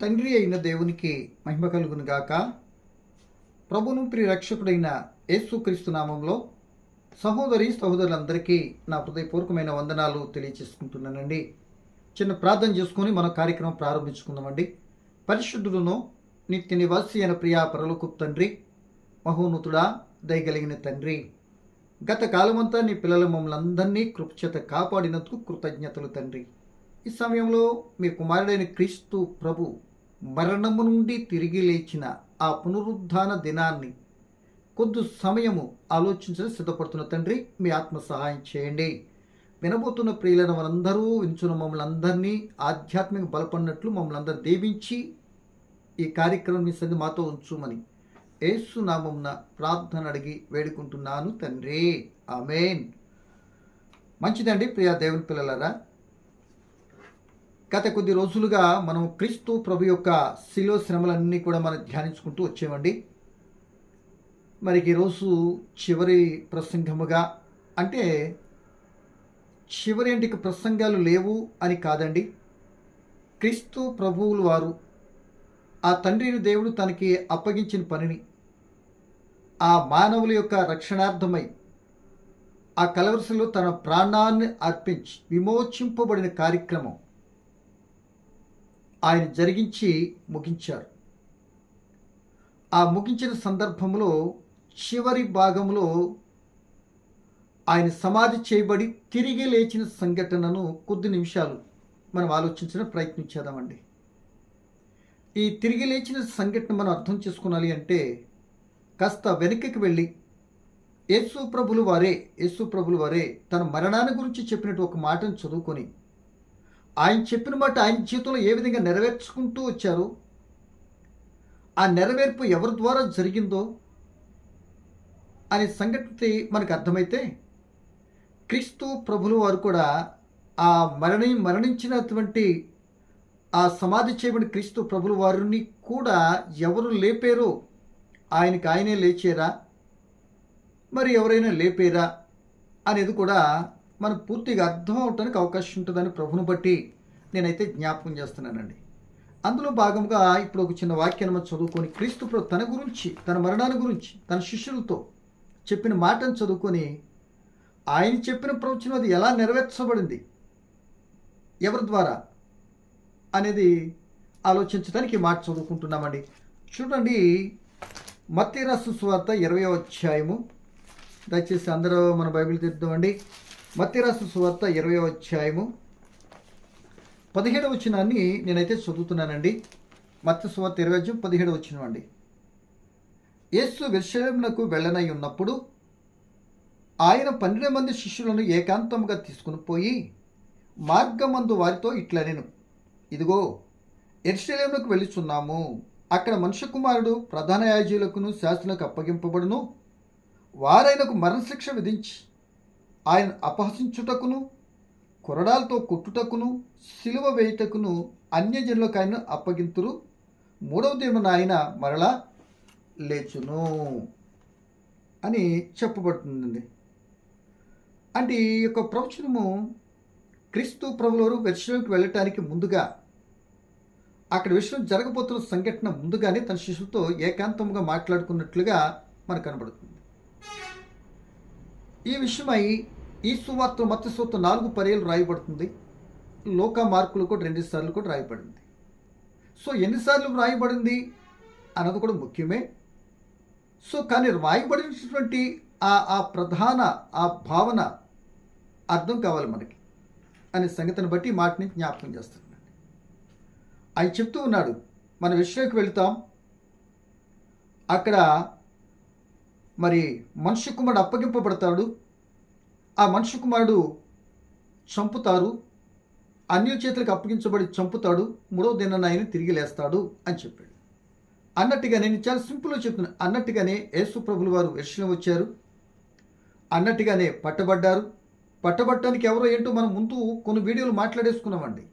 తండ్రి అయిన దేవునికి మహిమ కలుగును గాక. ప్రభును ప్రియ రక్షకుడైన యేసుక్రీస్తు నామంలో సహోదరి సహోదరులందరికీ నా హృదయపూర్వకమైన వందనాలు తెలియచేసుకుంటున్నానండి. చిన్న ప్రార్థన చేసుకుని మన కార్యక్రమం ప్రారంభించుకుందామండి. పరిశుద్ధుడును నిత్య నివాసి అయిన ప్రియా పరలోకపు తండ్రి, మహోన్నతుడా, దయగలిగిన తండ్రి, గత కాలమంతా నీ పిల్లల మమ్మల్ని అందరినీ కృపచేత కాపాడినందుకు కృతజ్ఞతలు తండ్రి. ఈ సమయంలో మీ కుమారుడైన క్రీస్తు ప్రభు మరణము నుండి తిరిగి లేచిన ఆ పునరుద్ధాన దినాన్ని కొద్ది సమయము ఆలోచించడం సిద్ధపడుతున్న తండ్రి, మీ ఆత్మ సహాయం చేయండి. వినబోతున్న ప్రియులైన వారందరూ వించున్న మమ్మల్ని అందరినీ ఆధ్యాత్మిక బలపడినట్లు మమ్మల్ని అందరూ దీవించి ఈ కార్యక్రమం మీ సంది మాతో ఉంచుమని యేసు నామమున ప్రార్థన అడిగి వేడుకుంటున్నాను తండ్రి, ఆమేన్. మంచిదండి ప్రియా దేవుని పిల్లలారా, గత కొద్ది రోజులుగా మనం క్రీస్తు ప్రభు యొక్క శిలువ శ్రమలన్నీ కూడా మనం ధ్యానించుకుంటూ వచ్చామండి. మరి ఈరోజు చివరి ప్రసంగముగా, అంటే చివరి ఇంటికి ప్రసంగాలు లేవు అని కాదండి, క్రీస్తు ప్రభువులు వారు ఆ తండ్రిని దేవుడు తనకి అప్పగించిన పనిని ఆ మానవుల యొక్క రక్షణార్థమై ఆ కలవరసలో తన ప్రాణాన్ని అర్పించి విమోచింపబడిన కార్యక్రమం ఆయన జరిగించి ముగించారు. ఆ ముగించిన సందర్భంలో చివరి భాగంలో ఆయన సమాధి చేయబడి తిరిగి లేచిన సంఘటనను కొద్ది నిమిషాలు మనం ఆలోచించడం ప్రయత్నించేద్దామండి. ఈ తిరిగి లేచిన సంఘటన మనం అర్థం చేసుకోవాలి అంటే కాస్త వెనక్కి వెళ్ళి యేసు ప్రభులు వారే తన మరణాన్ని గురించి చెప్పినట్టు ఒక మాటను చదువుకొని ఆయన చెప్పిన మాట ఆయన జీవితంలో ఏ విధంగా నెరవేర్చుకుంటూ వచ్చారో, ఆ నెరవేర్పు ఎవరి ద్వారా జరిగిందో అనే సంఘటన మనకు అర్థమైతే, క్రీస్తు ప్రభులు వారు కూడా ఆ మరణించినటువంటి ఆ సమాధి చేయబడిన క్రీస్తు ప్రభులు వారిని కూడా ఎవరు లేపారో, ఆయనకి ఆయనే లేచారా, మరి ఎవరైనా లేపారా అనేది కూడా మనకు పూర్తిగా అర్థం అవటానికి అవకాశం ఉంటుందని ప్రభుని బట్టి నేనైతే జ్ఞాపకం చేస్తున్నానండి. అందులో భాగంగా ఇప్పుడు ఒక చిన్న వాక్యాన్ని మనం చదువుకొని క్రీస్తు ప్రభు తన గురించి, తన మరణాన్ని గురించి తన శిష్యులతో చెప్పిన మాటను చదువుకొని ఆయన చెప్పిన ప్రవచనం అది ఎలా నెరవేర్చబడింది, ఎవరి ద్వారా అనేది ఆలోచించడానికి ఈ మాట చదువుకుంటున్నామండి. చూడండి, మత్తయి రాసిన సువార్త 20వ అధ్యాయము. దయచేసి అందరూ మన బైబిల్ తీద్దామండి. మత్తయి రాసిన సువార్త 20వ అధ్యాయము 17వ వచనాన్ని నేనైతే చదువుతున్నానండి. మత్తయి సువార్త 20వ అధ్యాయం 17వ వచనం అండి. యేసు యెరూషలేమునకు వెళ్ళనై ఉన్నప్పుడు ఆయన 12 మంది శిష్యులను ఏకాంతముగా తీసుకుని పోయి మార్గమందు వారితో ఇట్లనెను, ఇదిగో యెరూషలేమునకు వెళ్ళుచున్నాము. అక్కడ మనుష్య కుమారుడు ప్రధాన యాజకులను శాస్త్రులకు అప్పగింపబడును. వారైనకు మరణశిక్ష విధించి ఆయన అపహసించుటకును, కొరడాలతో కొట్టుటకును, సిలువ వేయుటకును అన్యజనులకు ఆయన అప్పగింతురు. 3వ దినమున ఆయన మరలా లేచును అని చెప్పబడుతుందండి. అంటే ఈ యొక్క ప్రవచనము క్రీస్తు ప్రభువారు యెరూషలేముకు వెళ్ళటానికి ముందుగా, అక్కడ విషయం జరగబోతున్న సంఘటన ముందుగానే తన శిష్యులతో ఏకాంతంగా మాట్లాడుకున్నట్లుగా మనకు కనబడుతుంది. ఈ విషయమై ఈ సువార్త మత్తయి సువార్త 4 పర్యాలు రాయబడుతుంది. లోకా మార్కులు కూడా 2 సార్లు కూడా రాయబడింది. సో ఎన్నిసార్లు రాయబడింది అన్నది కూడా ముఖ్యమే. సో కానీ రాయబడినటువంటి ఆ ప్రధాన ఆ భావన అర్థం కావాలి మనకి అనే సంగతిని బట్టి ఈ మాటని జ్ఞాపకం చేస్తున్నాను. ఆయన చెప్తూ ఉన్నాడు, మన విషయంకి వెళుతాం, అక్కడ మరి మనుష్య కుమారుడు అప్పగింపబడతాడు, ఆ మనుష్య కుమారుడు చంపుతారు, అన్యుల చేతులకు అప్పగించబడి చంపుతాడు, 3వ దినాన ఆయన తిరిగి లేస్తాడు అని చెప్పాడు. అన్నట్టుగానే నేను చాలా సింపుల్గా చెప్తున్నాను. అన్నట్టుగానే యేసు ప్రభులు వారు యెరూషలేము వచ్చారు, అన్నట్టుగానే పట్టబడ్డారు. పట్టబట్టడానికి ఎవరో ఏంటో మనం ముందు కొన్ని వీడియోలు మాట్లాడేసుకున్నామండి.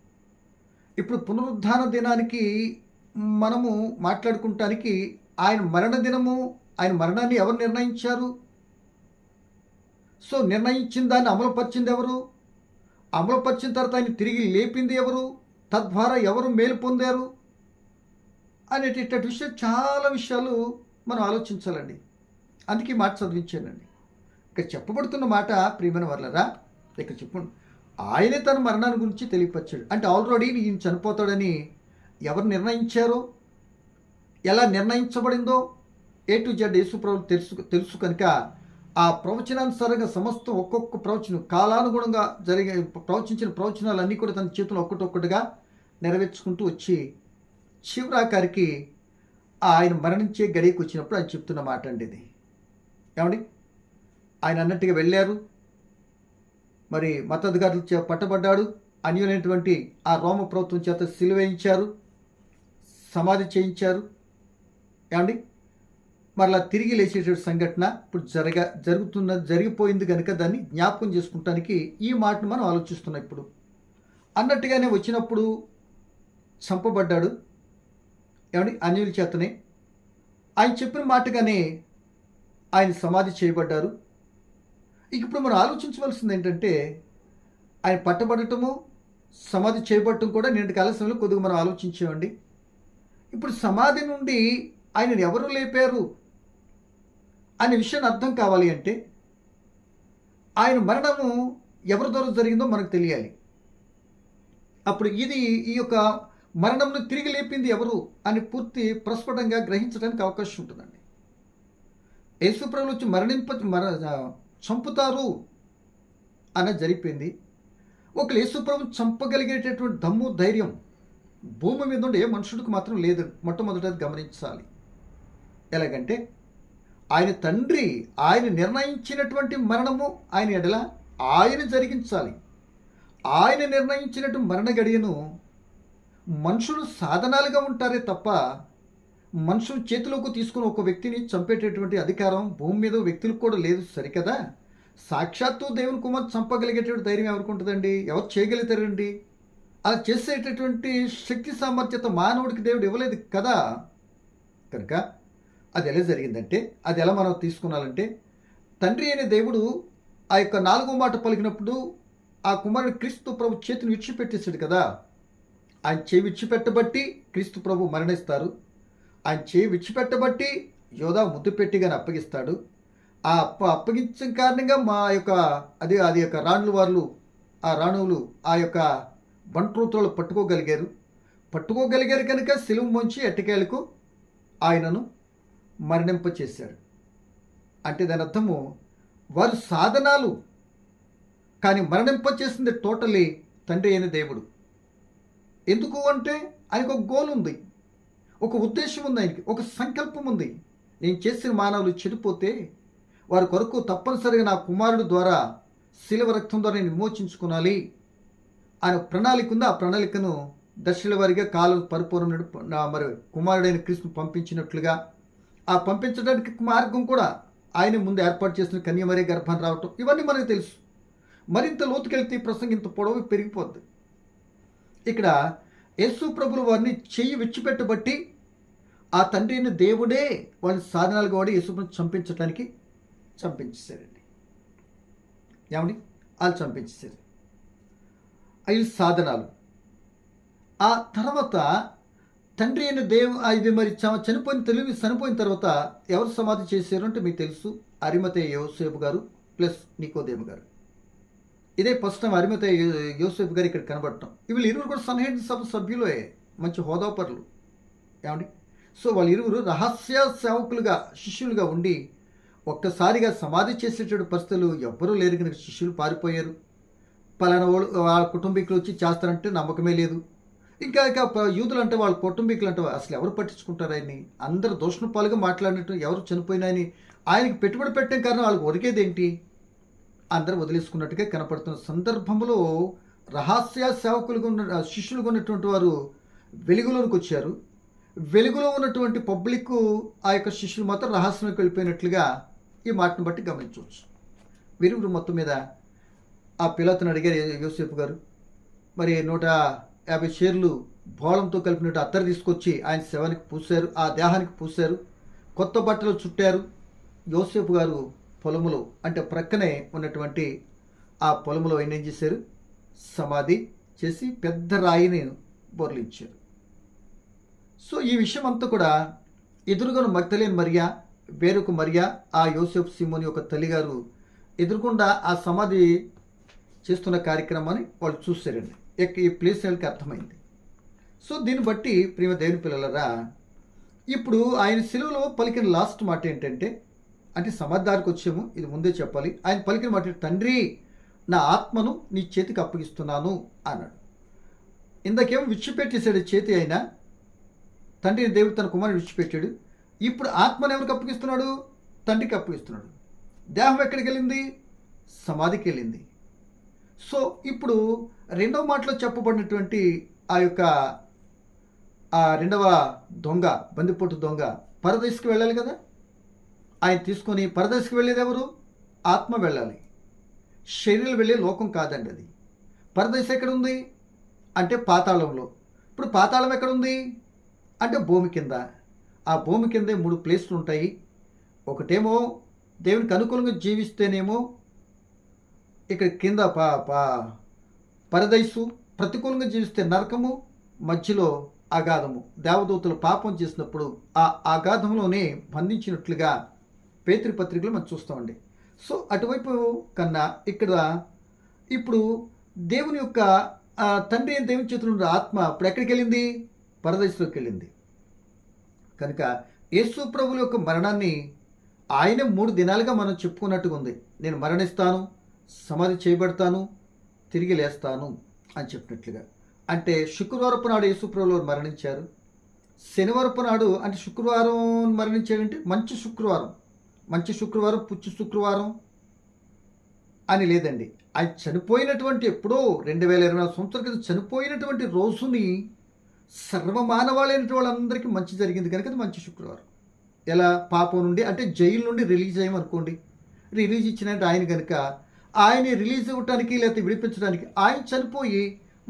ఇప్పుడు పునరుద్ధాన దినానికి మనము మాట్లాడుకుంటానికి ఆయన మరణ దినము, ఆయన మరణాన్ని ఎవరు నిర్ణయించారు? సో నిర్ణయించిన దాన్ని అమలుపరిచింది ఎవరు? అమలుపరిచిన తర్వాత ఆయన తిరిగి లేపింది ఎవరు? తద్వారా ఎవరు మేలు పొందారు? అనేటటువంటి విషయం చాలా విషయాలు మనం ఆలోచించాలండి. అందుకే ఈ మాట చదివించానండి. ఇక్కడ చెప్పబడుతున్న మాట ప్రియమైన వర్లరా, ఇక్కడ చెప్పండి, ఆయనే తన మరణాన్ని గురించి తెలియపరిచాడు. అంటే ఆల్రెడీ ఈయన చనిపోతాడని ఎవరు నిర్ణయించారో, ఎలా నిర్ణయించబడిందో ఏ టు జెడ్ యేసుప్రభువు తెలుసు కనుక ఆ ప్రవచనానుసారంగా సమస్తం ఒక్కొక్క ప్రవచనం కాలానుగుణంగా ప్రవచించిన ప్రవచనాలన్నీ కూడా తన చేతులు ఒక్కటొక్కటిగా నెరవేర్చుకుంటూ వచ్చి చివరాఖరికి ఆయన మరణించే గడియకు వచ్చినప్పుడు ఆయన చెప్తున్న మాట అండి ఇది. ఏమండి, ఆయన అన్నట్టుగా వెళ్ళారు, మరి మతాధికారుల చేత పట్టబడ్డాడు, అన్యులైనటువంటి ఆ రోమ ప్రభుత్వం చేత సిలువేయించారు, సమాధి చేయించారు. ఏమండి, మరలా తిరిగి లేచేటువంటి సంఘటన ఇప్పుడు జరిగిపోయింది కనుక దాన్ని జ్ఞాపకం చేసుకుంటానికి ఈ మాటను మనం ఆలోచిస్తున్నాం. ఇప్పుడు అన్నట్టుగానే వచ్చినప్పుడు చంపబడ్డాడు. ఏమండి, అన్యుల చేతనే ఆయన చెప్పిన మాటగానే ఆయన సమాధి చేయబడ్డారు. ఇప్పుడు మనం ఆలోచించవలసింది ఏంటంటే, ఆయన పట్టబడటము సమాధి చేయబడటం కూడా నేటి కాల సమయంలో కొద్దిగా మనం ఆలోచించామండి. ఇప్పుడు సమాధి నుండి ఆయనను ఎవరు లేపారు అనే విషయాన్ని అర్థం కావాలి అంటే ఆయన మరణము ఎవరి ద్వారా జరిగిందో మనకు తెలియాలి. అప్పుడు ఈ యొక్క మరణంను తిరిగి లేపింది ఎవరు అని పూర్తి ప్రస్ఫుటంగా గ్రహించడానికి అవకాశం ఉంటుందండి. యేసుప్రభువు వచ్చి చంపుతారు అన్న జరిగిపోయింది. ఒక యేసుప్రభుని చంపగలిగేటటువంటి దమ్ము ధైర్యం భూమి మీద ఉండే ఏ మనుషుడికి మాత్రం లేదు. మొట్టమొదట గమనించాలి. ఎలాగంటే ఆయన తండ్రి ఆయన నిర్ణయించినటువంటి మరణము ఆయన ఎడల ఆయన జరిగించాలి. ఆయన నిర్ణయించినటువంటి మరణ గడియను మనుషులు సాధనాలుగా ఉంటారే తప్ప మనుషులు చేతిలోకి తీసుకుని ఒక వ్యక్తిని చంపేటటువంటి అధికారం భూమి మీద వ్యక్తులకు కూడా లేదు. సరికదా, సాక్షాత్తు దేవుని కుమార్ చంపగలిగేటువంటి ధైర్యం ఎవరికి ఉంటుందండి? ఎవరు చేయగలుగుతారండి? అలా చేసేటటువంటి శక్తి సామర్థ్యత మానవుడికి దేవుడు ఇవ్వలేదు కదా. కనుక అది ఎలా జరిగిందంటే, అది ఎలా మనం తీసుకున్నాలంటే, తండ్రి అయిన దేవుడు ఆ యొక్క 4వ మాట పలికినప్పుడు ఆ కుమారుడు క్రీస్తు ప్రభు చేతిని విడిచిపెట్టేశాడు కదా. ఆయన చేయి విడిచిపెట్టబట్టి క్రీస్తు ప్రభు మరణిస్తారు. ఆయన చేయి విడిచిపెట్టబట్టి యోధా ముద్దు పెట్టిగానే అప్పగిస్తాడు. ఆ అప్పగించిన కారణంగా మా యొక్క అది యొక్క రాణువులు ఆ యొక్క బంట్రూతులు పట్టుకోగలిగారు కనుక సిలువ ముంచి ఎట్టకేలకు ఆయనను మరణింపచేశారు. అంటే దాని అర్థము వారు సాధనాలు, కానీ మరణింపచేసింది టోటలీ తండ్రి అయిన దేవుడు. ఎందుకు అంటే ఆయనకు ఒక గోల్ ఉంది, ఒక ఉద్దేశం ఉంది, ఆయనకి ఒక సంకల్పం ఉంది. నేను చేసిన మానవులు చెడిపోతే వారి కొరకు తప్పనిసరిగా నా కుమారుడు ద్వారా శిలువ రక్తం ద్వారా నేను విమోచించుకోవాలి ఆయన ప్రణాళిక ఉంది. ఆ ప్రణాళికను దశల వారిగా కాలం పరిపూర్ణ మరి కుమారుడైన క్రీస్తును పంపించినట్లుగా ఆ పంపించడానికి మార్గం కూడా ఆయన ముందు ఏర్పాటు చేసిన కన్యమరీ గర్భాన్ని రావటం, ఇవన్నీ మనకు తెలుసు. మరింత లోతుకెళ్తే ఈ ప్రసంగం ఇంత పొడవు పెరిగిపోద్ది. ఇక్కడ యేసు ప్రభువు వారిని చెయ్యి విడిచిపెట్టబట్టి ఆ తండ్రి అయిన దేవుడే వాళ్ళని సాధనాలుగా వాడి యేసుప్రభుని చంపించేశారండి. ఏమండి, వాళ్ళు చంపించేశారు. అవి సాధనాలు. ఆ తర్వాత తండ్రి అయిన ఇది మరి చనిపోయిన తర్వాత ఎవరు సమాధి చేశారు అంటే మీకు తెలుసు, అరిమతయ యోసేపు గారు ప్లస్ నికోదేము గారు. ఇదే ఫస్ట్ టైం అరిమతయ యోసేపు గారు ఇక్కడ కనబడటం. వీళ్ళు ఇరువురు కూడా సన్హెడ్రిన్ సభ సభ్యులే, మంచి హోదాపరులు. ఏమండి, సో వాళ్ళు ఇరువురు రహస్య సేవకులుగా శిష్యులుగా ఉండి ఒక్కసారిగా సమాధి చేసేటటువంటి పరిస్థితులు ఎవ్వరూ లేరు కనుక శిష్యులు పారిపోయారు. పలానా వాళ్ళ కుటుంబీకులు వచ్చి చేస్తారంటే నమ్మకమే లేదు. ఇంకా యూదులు అంటే వాళ్ళ కుటుంబీకులు అంటే అసలు ఎవరు పట్టించుకుంటారు ఆయన్ని? అందరూ దోషణ పాలుగా మాట్లాడినట్టు ఎవరు చనిపోయినాయని ఆయనకి పెట్టుబడి పెట్టడం కారణం వాళ్ళకి ఒరిగేదేంటి? అందరూ వదిలేసుకున్నట్టుగా కనపడుతున్న సందర్భంలో రహస్య సేవకులుగా ఉన్న శిష్యులుగా ఉన్నటువంటి వారు వెలుగులోనికి వచ్చారు. వెలుగులో ఉన్నటువంటి పబ్లిక్ ఆ యొక్క శిష్యులు మాత్రం రహస్యంలోకి వెళ్ళిపోయినట్లుగా ఈ మాటను బట్టి గమనించవచ్చు. వీరు మొత్తం మీద ఆ పిల్లతను అడిగారు యోసేపు గారు, మరి 150 షేర్లు బోళంతో కలిపినట్టు అత్తరు తీసుకొచ్చి ఆయన శవానికి పూశారు, ఆ దేహానికి పూశారు, కొత్త బట్టలు చుట్టారు. యోసేపు గారు పొలములో అంటే ప్రక్కనే ఉన్నటువంటి ఆ పొలములో ఆయన ఏం చేశారు, సమాధి చేసి పెద్ద రాయిని బొర్లించారు. సో ఈ విషయం అంతా కూడా ఎదురుగా మగ్దలేని మరియా, వేరొక మరియా, ఆ యోసేపు సిమోని యొక్క తల్లిగారు ఎదురుకుండా ఆ సమాధి చేస్తున్న కార్యక్రమాన్ని వాళ్ళు చూశారండి. ఈ ప్లేస్ వాళ్ళకి అర్థమైంది. సో దీన్ని బట్టి ప్రియమ దేవుని పిల్లలరా, ఇప్పుడు ఆయన శిలువలో పలికిన లాస్ట్ మాట ఏంటంటే, అంటే సమాధానికి వచ్చాము, ఇది ముందే చెప్పాలి. ఆయన పలికిన మాట, తండ్రి నా ఆత్మను నీ చేతికి అప్పగిస్తున్నాను అన్నాడు. ఇందాకేమో విడిచిపెట్టేశాడు చేతి, అయినా తండ్రిని దేవుడు తన కుమారుని విడిచిపెట్టాడు. ఇప్పుడు ఆత్మను ఎవరికి అప్పగిస్తున్నాడు? తండ్రికి అప్పగిస్తున్నాడు. దేహం ఎక్కడికి వెళ్ళింది? సమాధికి వెళ్ళింది. సో ఇప్పుడు రెండవ మాటలో చెప్పబడినటువంటి ఆ యొక్క రెండవ దొంగ, బందిపోటు దొంగ పరదేశికి వెళ్ళాలి కదా. ఆయన తీసుకొని పరదేశికి వెళ్ళేది ఎవరు? ఆత్మ వెళ్ళాలి, శరీరం వెళ్ళే లోకం కాదండి అది. పరదేశం ఎక్కడ ఉంది అంటే పాతాళంలో. ఇప్పుడు పాతాళం ఎక్కడుంది అంటే భూమి కింద. ఆ భూమి కిందే 3 ప్లేస్లు ఉంటాయి. ఒకటేమో దేవునికి అనుకూలంగా జీవిస్తేనేమో ఇక్కడ కింద పరదైసు, ప్రతికూలంగా జీవిస్తే నరకము, మధ్యలో అగాధము. దేవదూతలు పాపం చేసినప్పుడు ఆ అగాధంలోనే బంధించినట్లుగా పేతురు పత్రికలు మనం చూస్తామండి. సో అటువైపు కన్నా ఇక్కడ ఇప్పుడు దేవుని యొక్క తండ్రి దేవుని చేతులు ఉన్న ఆత్మ ఇప్పుడు ఎక్కడికి వెళ్ళింది? పరదేశంలోకి వెళ్ళింది. కనుక యేసు ప్రభుల యొక్క మరణాన్ని ఆయన 3 దినాలుగా మనం చెప్పుకున్నట్టుగా ఉంది. నేను మరణిస్తాను, సమాధి చేయబడతాను, తిరిగి లేస్తాను అని చెప్పినట్లుగా. అంటే శుక్రవారపు నాడు యేసు ప్రభులు వారు మరణించారు. శనివారపు నాడు అంటే శుక్రవారం మరణించాడంటే మంచి శుక్రవారం, మంచి శుక్రవారం, పుచ్చు శుక్రవారం అని లేదండి. ఆయన చనిపోయినటువంటి ఎప్పుడో 2024 సంవత్సరాల క్రితం చనిపోయినటువంటి రోజుని సర్వమానవాళైన వాళ్ళందరికీ మంచి జరిగింది కనుక అది మంచి శుక్రవారం. ఎలా? పాపం నుండి అంటే జైలు నుండి రిలీజ్ అయ్యామనుకోండి, రిలీజ్ ఇచ్చినట్టు ఆయన కనుక ఆయన రిలీజ్ ఇవ్వటానికి లేకపోతే విడిపించడానికి ఆయన చనిపోయి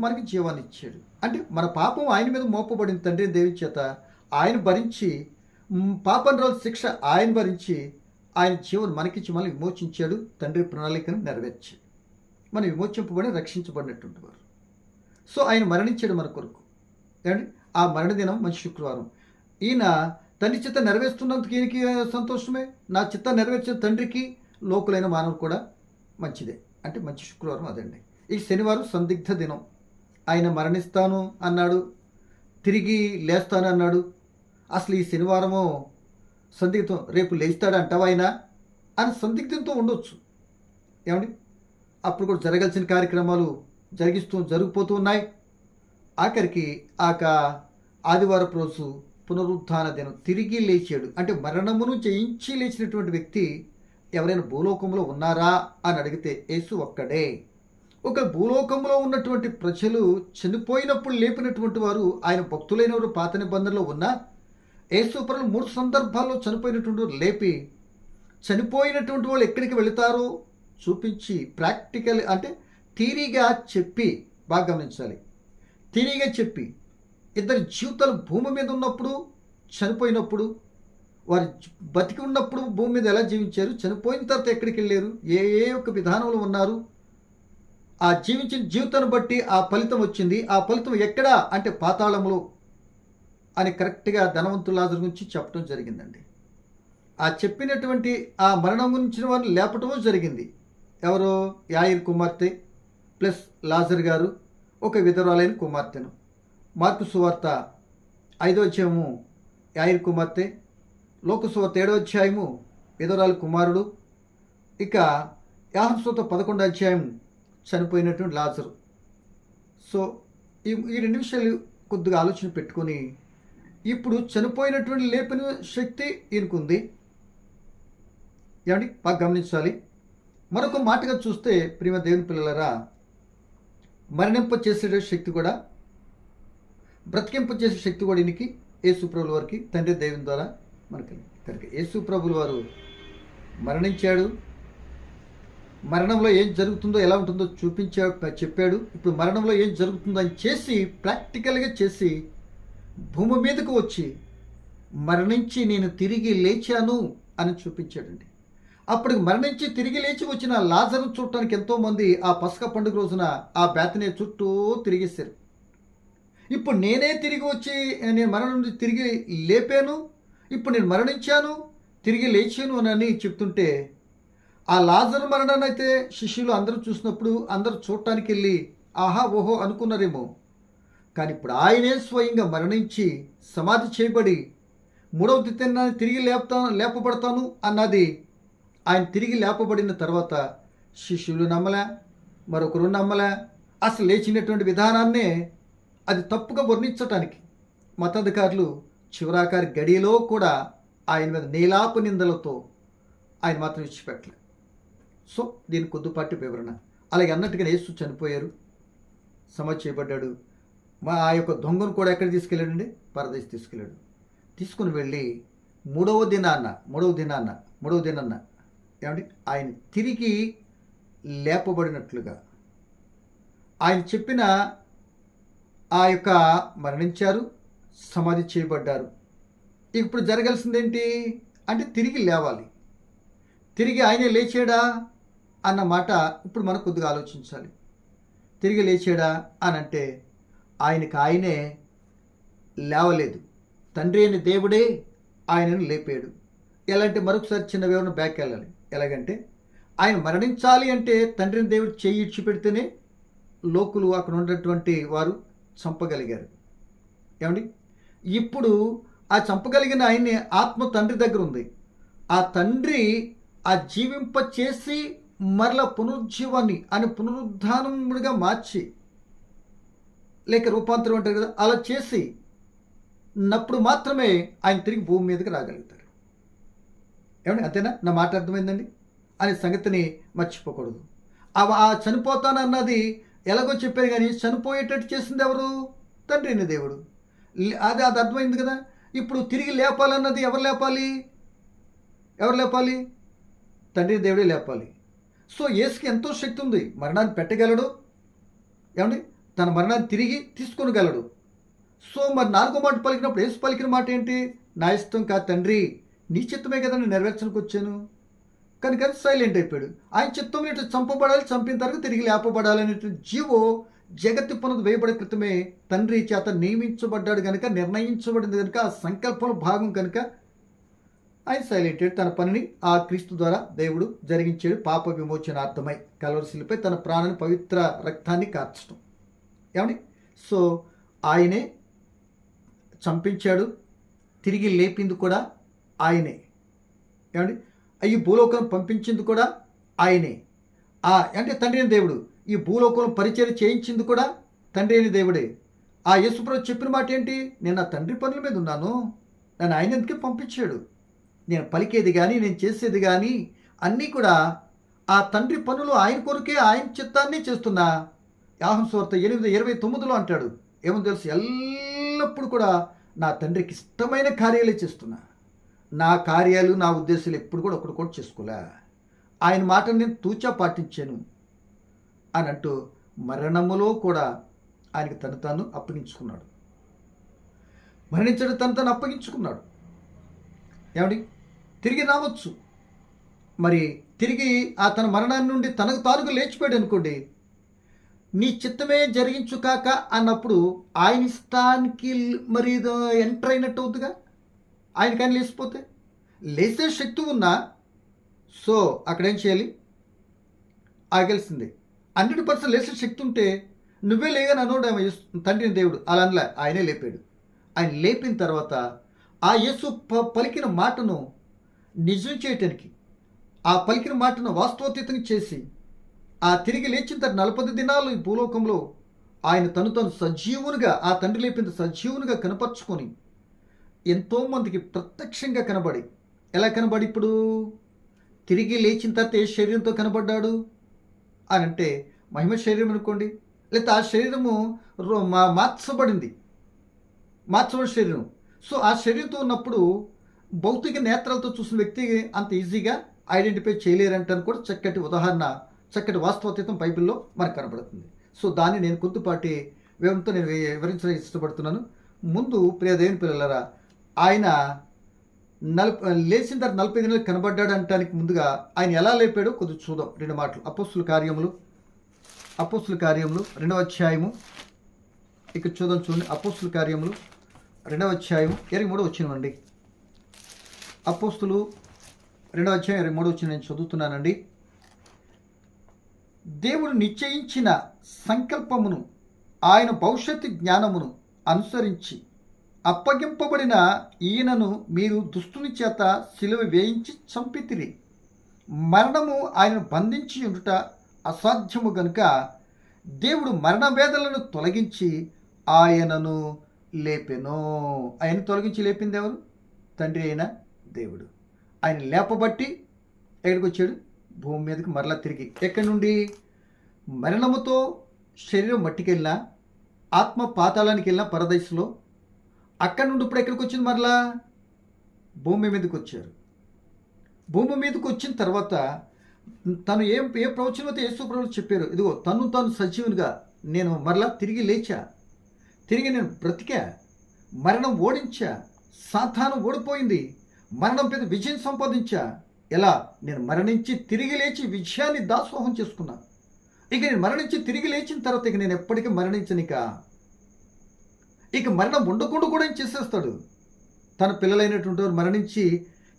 మనకి జీవాన్ని ఇచ్చాడు. అంటే మన పాపం ఆయన మీద మోపబడింది తండ్రి దేవుని చేత. ఆయన భరించి పాపం రోజు శిక్ష ఆయన భరించి ఆయన జీవన్ మనకిచ్చి మనల్ని విమోచించాడు. తండ్రి ప్రణాళికను నెరవేర్చాడు. మనం విమోచింపబడి రక్షించబడినటువంటి వారు. సో ఆయన మరణించాడు మన కొరకు. ఏమండి? ఆ మరణ దినం మంచి శుక్రవారం. ఈయన తండ్రి చిత్త నెరవేరుస్తున్నందుకు ఈయనకి సంతోషమే. నా చిత్త నెరవేర్చిన తండ్రికి లోకులైన మానవులు కూడా మంచిదే. అంటే మంచి శుక్రవారం అదండి. ఈ శనివారం సందిగ్ధ దినం. ఆయన మరణిస్తాను అన్నాడు, తిరిగి లేస్తాను అన్నాడు. అసలు ఈ శనివారము సందిగ్ధం, రేపు లేస్తాడంటావా ఆయన అని సందిగ్ధంతో ఉండొచ్చు. ఏమండి? అప్పుడు కూడా జరగాల్సిన కార్యక్రమాలు జరిగిపోతూ ఉన్నాయి. ఆఖరికి ఆదివారపు రోజు పునరుత్థాన దినం, తిరిగి లేచాడు. అంటే మరణమును జయించి లేచినటువంటి వ్యక్తి ఎవరైనా భూలోకంలో ఉన్నారా అని అడిగితే యేసు ఒక్కడే. ఒక భూలోకంలో ఉన్నటువంటి ప్రజలు చనిపోయినప్పుడు లేపినటువంటి వారు ఆయన భక్తులైన వారు పాత నిబంధనలో ఉన్నా యేసు ప్రభువు 3 సందర్భాల్లో చనిపోయినటువంటి వారు లేపి చనిపోయినటువంటి వాళ్ళు ఎక్కడికి వెళతారో చూపించి ప్రాక్టికల్ అంటే థియరీగా చెప్పి, బాగా గమనించాలి, థియరీగా చెప్పి ఇద్దరి జీవితాలు భూమి మీద ఉన్నప్పుడు, చనిపోయినప్పుడు, వారు బతికి ఉన్నప్పుడు భూమి మీద ఎలా జీవించారు, చనిపోయిన తర్వాత ఎక్కడికి వెళ్ళారు, ఏ యొక్క విధానంలో ఉన్నారు, ఆ జీవించిన జీవితాన్ని బట్టి ఆ ఫలితం వచ్చింది. ఆ ఫలితం ఎక్కడా అంటే పాతాళంలో అని కరెక్ట్గా ధనవంతుల లాజరు గురించి చెప్పడం జరిగిందండి. ఆ చెప్పినటువంటి ఆ మరణం గురించిన వారిని లేపటమో జరిగింది. ఎవరో యాయిర్ కుమార్తె ప్లస్ లాజర్ గారు, ఒక విధవరాలైన కుమార్తెను. మార్కు సువార్త 5వ అధ్యాయము యాయిర్ కుమార్తె, లోక సువార్త 7వ అధ్యాయము విధవరాలు కుమారుడు, ఇక యోహాను సువార్త 11వ అధ్యాయం చనిపోయినటువంటి లాజరు. సో ఈ 2 విషయాలు కొద్దిగా ఆలోచన పెట్టుకొని ఇప్పుడు చనిపోయినటువంటి లేపిన శక్తి ఈయనకుంది. ఏమండి? బాగా గమనించాలి. మరొక మాటగా చూస్తే ప్రియమ దేవుని పిల్లలరా, మరణింప చేసే శక్తి కూడా, బ్రతికింప చేసే శక్తి కూడా ఈయనకి యేసు ప్రభుల వారికి తండ్రి దేవుని ద్వారా మనకి కనుక యేసు ప్రభుల వారు మరణించాడు. మరణంలో ఏం జరుగుతుందో ఎలా ఉంటుందో చెప్పాడు. ఇప్పుడు మరణంలో ఏం జరుగుతుందో అని చేసి ప్రాక్టికల్గా చేసి భూమి మీదకు వచ్చి మరణించి నేను తిరిగి లేచాను అని చూపించాడండి. అప్పుడు మరణించి తిరిగి లేచి వచ్చిన లాజరు చూడటానికి ఎంతోమంది ఆ పస్కా పండుగ రోజున ఆ బేతనీ చుట్టూ తిరిగేశారు. ఇప్పుడు నేనే తిరిగి వచ్చి నేను మరణం నుండి తిరిగి లేపాను, ఇప్పుడు నేను మరణించాను, తిరిగి లేచాను అని చెప్తుంటే, ఆ లాజరు మరణాన్ని అయితే శిష్యులు అందరూ చూసినప్పుడు అందరూ చూడటానికి వెళ్ళి ఆహా ఓహో అనుకున్నారేమో. కానీ ఇప్పుడు ఆయనే స్వయంగా మరణించి సమాధి చేయబడి మూడవ దినాన్ని తిరిగి లేపబడతాను అన్నది ఆయన తిరిగి లేపబడిన తర్వాత శిష్యులు నమ్మలే, మరొకరు నమ్మలే. అసలు లేచినటువంటి విధానాన్నే అది తప్పుగా వర్ణించటానికి మతాధికారులు చివరాకారి గడియలో కూడా ఆయన మీద నీలాప నిందలతో ఆయన మాత్రం ఇచ్చిపెట్టలే. సో దీని కొద్దిపాటి వివరణ. అలాగే అన్నట్టుగా యేసు చనిపోయారు, సమాధి చేయబడ్డాడు. ఆ యొక్క దొంగను కూడా ఎక్కడ తీసుకెళ్ళాడండి? పరదేశ్ తీసుకెళ్ళాడు. తీసుకుని వెళ్ళి మూడవ దినాన్న ఏమండి ఆయన తిరిగి లేపబడినట్లుగా ఆయన చెప్పిన ఆ యొక్క మరణించారు, సమాధి చేయబడ్డారు. ఇప్పుడు జరగాల్సిందేంటి అంటే తిరిగి లేవాలి. తిరిగి ఆయనే లేచాడా అన్న మాట ఇప్పుడు మనం కొద్దిగా ఆలోచించాలి. తిరిగి లేచాడా అని అంటే ఆయనే లేవలేదు, తండ్రి అయిన దేవుడే ఆయనను లేపాడు. ఎలాంటి మరొకసారి చిన్న వివరణ బ్యాక్ వెళ్ళాలి. ఎలాగంటే ఆయన మరణించాలి అంటే తండ్రిని దేవుడు చేయి ఇచ్చిపెడితేనే లోకులు అక్కడ ఉన్నటువంటి వారు చంపగలిగారు. ఏమండి ఇప్పుడు ఆ చంపగలిగిన ఆయన్ని ఆత్మ తండ్రి దగ్గర ఉంది. ఆ తండ్రి ఆ జీవింప చేసి మరల పునరుజ్జీవాన్ని అని పునరుద్ధానముడిగా మార్చి, లేక రూపాంతరం అంటారు కదా, అలా చేసి నప్పుడు మాత్రమే ఆయన తిరిగి భూమి మీదకి రాగలుగుతారు. ఏమండి అంతేనా? నా మాట అర్థమైందండి అనే సంగతిని మర్చిపోకూడదు. ఆ చనిపోతానన్నది ఎలాగో చెప్పారు, కానీ చనిపోయేటట్టు చేసింది ఎవరు? తండ్రి అయిన దేవుడు. అది అర్థమైంది కదా. ఇప్పుడు తిరిగి లేపాలన్నది ఎవరు లేపాలి? తండ్రి దేవుడే లేపాలి. సో యేసుకి ఎంతో శక్తి ఉంది, మరణాన్ని పెట్టగలడు. ఏమండి తన మరణాన్ని తిరిగి తీసుకొనగలడు. సో మరి నాలుగో మాట పలికినప్పుడు యేసు పలికిన మాట ఏంటి? నా ఇష్టం కాదు తండ్రి, నీ చిత్తమే కదా నేను నెరవేర్చడానికి వచ్చాను. కనుక సైలెంట్ అయిపోయాడు. ఆయన చిత్తం ఇట్లా చంపబడాలి, చంపిన తర్వాత తిరిగి లేపబడాలి అనేటువంటి జీవో జగత్తు పునది వేయబడే క్రితమే తండ్రి చేత నియమించబడ్డాడు కనుక, నిర్ణయించబడింది కనుక, ఆ సంకల్పంలో భాగం కనుక ఆయన సైలెంట్ అయ్యాడు. తన పనిని ఆ క్రీస్తు ద్వారా దేవుడు జరిగించాడు. పాప విమోచనార్థమై కల్వరి శిలువపై తన ప్రాణాన్ని, పవిత్ర రక్తాన్ని కార్చడం. ఏమండి సో ఆయనే చంపించాడు, తిరిగి లేపింది కూడా ఆయనే. ఏమండి ఈ భూలోకం పంపించింది కూడా ఆయనే. అంటే తండ్రి అయిన దేవుడు ఈ భూలోకంలో పరిచయం చేయించింది కూడా తండ్రి అయిన దేవుడే. ఆ యేసుప్రభు చెప్పిన మాట ఏంటి? నేను నా తండ్రి పనుల మీద ఉన్నాను, నన్ను ఆయన ఎందుకే పంపించాడు. నేను పలికేది కానీ, నేను చేసేది కానీ అన్నీ కూడా ఆ తండ్రి పనులు ఆయన కొరకే, ఆయన చిత్తాన్ని చేస్తున్నా. యోహాను సువార్త 8:29 అంటాడు. ఏమో తెలుసు, ఎల్లప్పుడూ కూడా నా తండ్రికి ఇష్టమైన కార్యాలే చేస్తున్నా. నా కార్యాలు, నా ఉద్దేశాలు ఎప్పుడు కూడా ఒకటి కూడా చేసుకోలే. ఆయన మాటను నేను తూచా పాటించాను అని అంటూ మరణములో కూడా ఆయనకి తాను అప్పగించుకున్నాడు. మరణించడం తను అప్పగించుకున్నాడు. ఏమండి తిరిగి రావచ్చు. మరి తిరిగి ఆ తన మరణాన్ని నుండి తనకు తానుగా లేచిపోయాడు అనుకోండి. నీ చిత్తమే జరిగించు కాక అన్నప్పుడు ఆయన ఇష్టానికి మరి ఎంటర్ అయినట్టు అవుతుందిగా. ఆయన కానీ లేచిపోతే, లేచే శక్తి ఉన్నా సో అక్కడేం చేయాలి? ఆగలిసింది. 100% లేచే శక్తి ఉంటే నువ్వే లేదని అనోడు తండ్రిని దేవుడు. అలా అనలే, ఆయనే లేపాడు. ఆయన లేపిన తర్వాత ఆ యేసు పలికిన మాటను నిజం చేయటానికి, ఆ పలికిన మాటను వాస్తవోచితంగా చేసి, ఆ తిరిగి లేచిన తర్వాత 40 దినాలు ఈ భూలోకంలో ఆయన తను సజీవునిగా, ఆ తండ్రి లేపిన సజీవునిగా కనపరుచుకొని ఎంతోమందికి ప్రత్యక్షంగా కనబడి, ఎలా కనబడి ఇప్పుడు తిరిగి లేచిన తర్వాత ఏ శరీరంతో కనబడ్డాడు అని అంటే మహిమ శరీరం అనుకోండి, లేకపోతే ఆ శరీరము మార్చబడిన శరీరం. సో ఆ శరీరంతో ఉన్నప్పుడు భౌతిక నేత్రాలతో చూసిన వ్యక్తి అంత ఈజీగా ఐడెంటిఫై చేయలేరంటాను కూడా చక్కటి ఉదాహరణ, చక్కటి వాస్తవత్వం బైబిల్లో మనకు కనబడుతుంది. సో దాన్ని నేను కొద్దిపాటి వివరంతో నేను వివరించడానికి ఇష్టపడుతున్నాను. ముందు ప్రియ దేవుని పిల్లలారా, ఆయన లేచిన తర్వాత 40 దినాలు కనబడ్డాడు అనటానికి ముందుగా ఆయన ఎలా లేపాడో కొద్దిగా చూద్దాం. 2 మాటలు. అపోస్తుల కార్యములు 2వ అధ్యాయము ఇక చూడండి అపోస్తుల కార్యములు 2వ అధ్యాయం 23వ వచనం అండి. అపోస్తులు 2వ అధ్యాయం 23వ వచనం నేను చదువుతున్నానండి. దేవుడు నిశ్చయించిన సంకల్పమును ఆయన భవిష్యత్తు జ్ఞానమును అనుసరించి అప్పగింపబడిన ఈయనను మీరు దుష్టుని చేత సిలువ వేయించి చంపితిరి. మరణము ఆయనను బంధించి ఉండుట అసాధ్యము గనుక దేవుడు మరణ వేదనలను తొలగించి ఆయనను లేపెను. ఆయన తొలగించి లేపింది ఎవరు? తండ్రి అయిన దేవుడు. ఆయన లేపబట్టి ఎక్కడికి వచ్చాడు? భూమి మీదకి మరలా తిరిగి. ఎక్కడి నుండి? మరణముతో శరీరం మట్టికెళ్ళినా, ఆత్మ పాతాళానికి వెళ్ళిన పరదైసులో, అక్కడి నుండి ఇప్పుడు ఎక్కడికి వచ్చింది? మరలా భూమి మీదకి వచ్చారు. భూమి మీదకి వచ్చిన తర్వాత తను ఏ ప్రవచనమైతే యేసు ప్రభువు చెప్పారు, ఇదిగో తాను సజీవునిగా నేను మరలా తిరిగి లేచా, తిరిగి నేను బ్రతికా, మరణం ఓడించా, సాతాను ఓడిపోయింది, మరణం మీద విజయం సంపాదించా. ఎలా? నేను మరణించి తిరిగి లేచి విజయాన్ని దాసోహం చేసుకున్నా. ఇక నేను మరణించి తిరిగి లేచిన తర్వాత ఇక నేను ఎప్పటికీ మరణించనిక. ఇక మరణం ఉండకుండా కూడా ఏం చేసేస్తాడు? తన పిల్లలైనటువంటి వారు మరణించి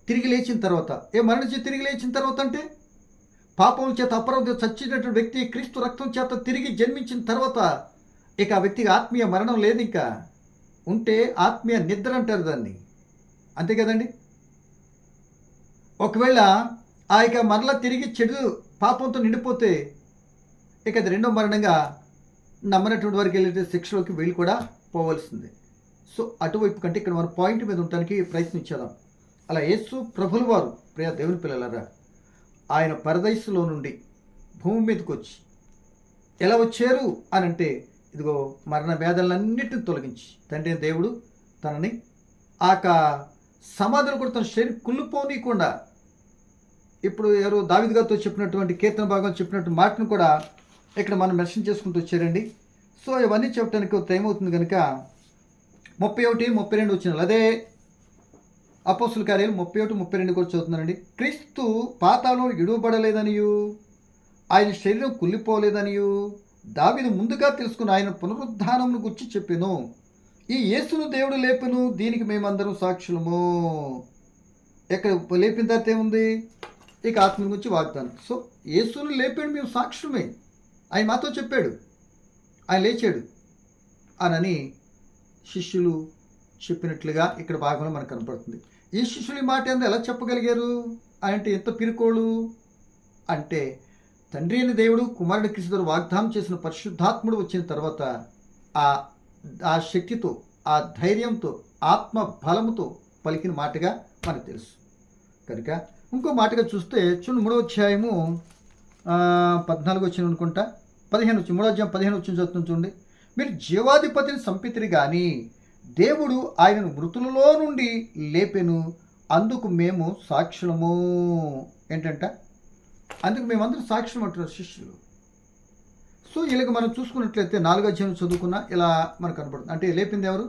తిరిగి లేచిన తర్వాత, మరణించి తిరిగి లేచిన తర్వాత అంటే పాపం చేత అపరాధం చచ్చినటువంటి వ్యక్తి క్రీస్తు రక్తం చేత తిరిగి జన్మించిన తర్వాత ఇక ఆ వ్యక్తికి ఆత్మీయ మరణం లేదు. ఇంకా ఉంటే ఆత్మీయ నిద్ర అంటారు దాన్ని. అంతే కదండి. ఒకవేళ ఆ ఇక మరలా తిరిగి చెడు పాపంతో నిండిపోతే ఇక అది రెండో మరణంగా నమ్మనటువంటి వారికి వెళ్ళే శిక్షలోకి వెళ్ళి కూడా పోవలసిందే. సో అటువైపు కంటే ఇక్కడ మన పాయింట్ మీద ఉండటానికి ప్రయత్నించేద్దాం. అలా యేసు ప్రభుల వారు ప్రియ దేవుని పిల్లలారా ఆయన పరదైసులో నుండి భూమి మీదకి వచ్చి ఎలా వచ్చారు అని అంటే, ఇదిగో మరణ వేదనలన్నిటిని తొలగించి తండ్రి దేవుడు తనని సమాధులు కూడా తన శరీరం కుళ్ళిపోనీయకుండా, ఇప్పుడు ఎవరు దావీదు గారితో చెప్పినటువంటి కీర్తన భాగం చెప్పినట్టు మాటను కూడా ఇక్కడ మనం మెన్షన్ చేసుకుంటూ వచ్చారండి. సో ఇవన్నీ చెప్పడానికి టైం అవుతుంది కనుక 31, 32 వచ్చినారు. అదే అపోస్తుల కార్యాలు 31, 32 కూడా చదువుతున్నానండి. క్రీస్తు పాతాళంలో ఇడువబడలేదనియు, ఆయన శరీరం కుళ్ళిపోలేదనియు దావీదు ముందుగా తెలుసుకుని ఆయన పునరుద్ధానమును గురించి చెప్పెను. ఈ యేసును దేవుడు లేపెను, దీనికి మేమందరం సాక్షులము. ఎక్కడ లేపిన తర్వాత ఏముంది? ఇక ఆత్మ గురించి వాగ్దానం. సో యేసును లేపాడు, మేము సాక్షులమే. ఆయన మాతో చెప్పాడు, ఆయన లేచాడు అని శిష్యులు చెప్పినట్లుగా ఇక్కడ భాగంలో మనకు కనపడుతుంది. ఈ శిష్యులు ఈ మాట ఎలా చెప్పగలిగారు అంటే, ఎంత పిరుకోళ్ళు అంటే, తండ్రి అయిన దేవుడు కుమారుడి క్రీస్తు ద్వారా వాగ్దానం చేసిన పరిశుద్ధాత్ముడు వచ్చిన తర్వాత ఆ శక్తితో, ఆ ధైర్యంతో, ఆత్మ బలముతో పలికిన మాటగా మనకు తెలుసు. కనుక ఇంకో మాటగా చూస్తే చూడండి, 3వ అధ్యాయము 14 వచ్చిన అనుకుంటా, 15 వచ్చి 3వ అధ్యాయం 15 వచ్చిన చదువుతుంది చూడండి. మీరు జీవాధిపతిని సంపితిరి కానీ దేవుడు ఆయనను మృతులలో నుండి లేపెను, అందుకు మేము సాక్షులము. ఏంటంట? అందుకు మేమందరం సాక్ష్యం అంటున్నారు శిష్యులు. సో ఇలాగ మనం చూసుకున్నట్లయితే 4వ అధ్యాయం చదువుకున్నా ఇలా మనకు కనపడుతుంది. అంటే లేపింది ఎవరు?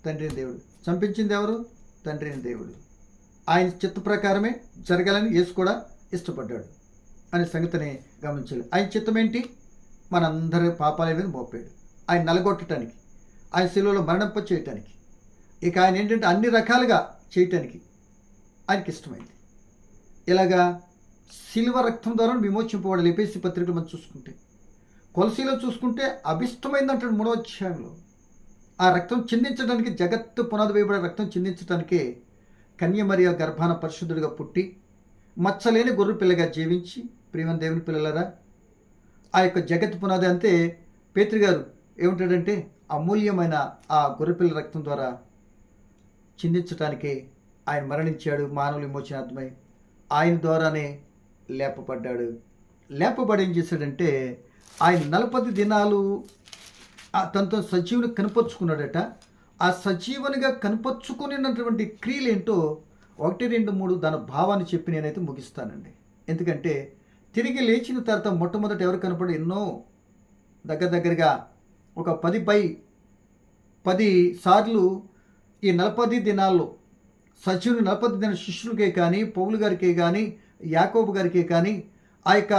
తండ్రి అయిన దేవుడు. చంపించింది ఎవరు? తండ్రి అయిన దేవుడు. ఆయన చిత్త ప్రకారమే జరగాలని యేసు కూడా ఇష్టపడ్డాడు అనే సంగతిని గమనించాలి. ఆయన చిత్తం ఏంటి? మనందరి పాపాల మీద మోపాడు. ఆయన నలగొట్టడానికి, ఆయన శిలువలో మరణంప చేయటానికి, ఇక ఆయన ఏంటంటే అన్ని రకాలుగా చేయటానికి ఆయనకి ఇష్టమైంది. ఇలాగా శిలువ రక్తం ద్వారా విమోచింపబడాలి. ఎఫెసీ పత్రికలు మనం చూసుకుంటే, కొలసీలో చూసుకుంటే అభిష్టమైంది అంటాడు 3వ అధ్యాయంలో. ఆ రక్తం చిందించడానికి, జగత్తు పునాది వేయబడే రక్తం చిందించడానికే కన్యమరియ గర్భాన పరిశుద్ధుడిగా పుట్టి మచ్చలేని గొర్రె పిల్లగా జీవించి, ప్రియమైన దేవుని పిల్లలారా, ఆ యొక్క జగత్తు పునాది అంతే పేతురు గారు ఏమిటాడంటే అమూల్యమైన ఆ గొర్రెపిల్ల రక్తం ద్వారా చిందించటానికి ఆయన మరణించాడు. మానవుల విమోచనార్థమై ఆయన ద్వారానే లేపబడ్డాడు. లేపబడి ఏం చేశాడంటే, ఆయన 40 దినాలు తనతో సజీవుని కనపరుచుకున్నాడట. ఆ సజీవునిగా కనపరుచుకునేటటువంటి క్రియలు ఏంటో 1, 2, 3 దాని భావాన్ని చెప్పి నేనైతే ముగిస్తానండి. ఎందుకంటే తిరిగి లేచిన తర్వాత మొట్టమొదట ఎవరు కనపడి, ఎన్నో దగ్గరగా ఒక 10 సార్లు ఈ 40 దినాల్లో సజీవుని 40 దినాల శిష్యులకే కానీ, పౌలు గారికే కానీ, యాకోబు గారికే కానీ, ఆ యొక్క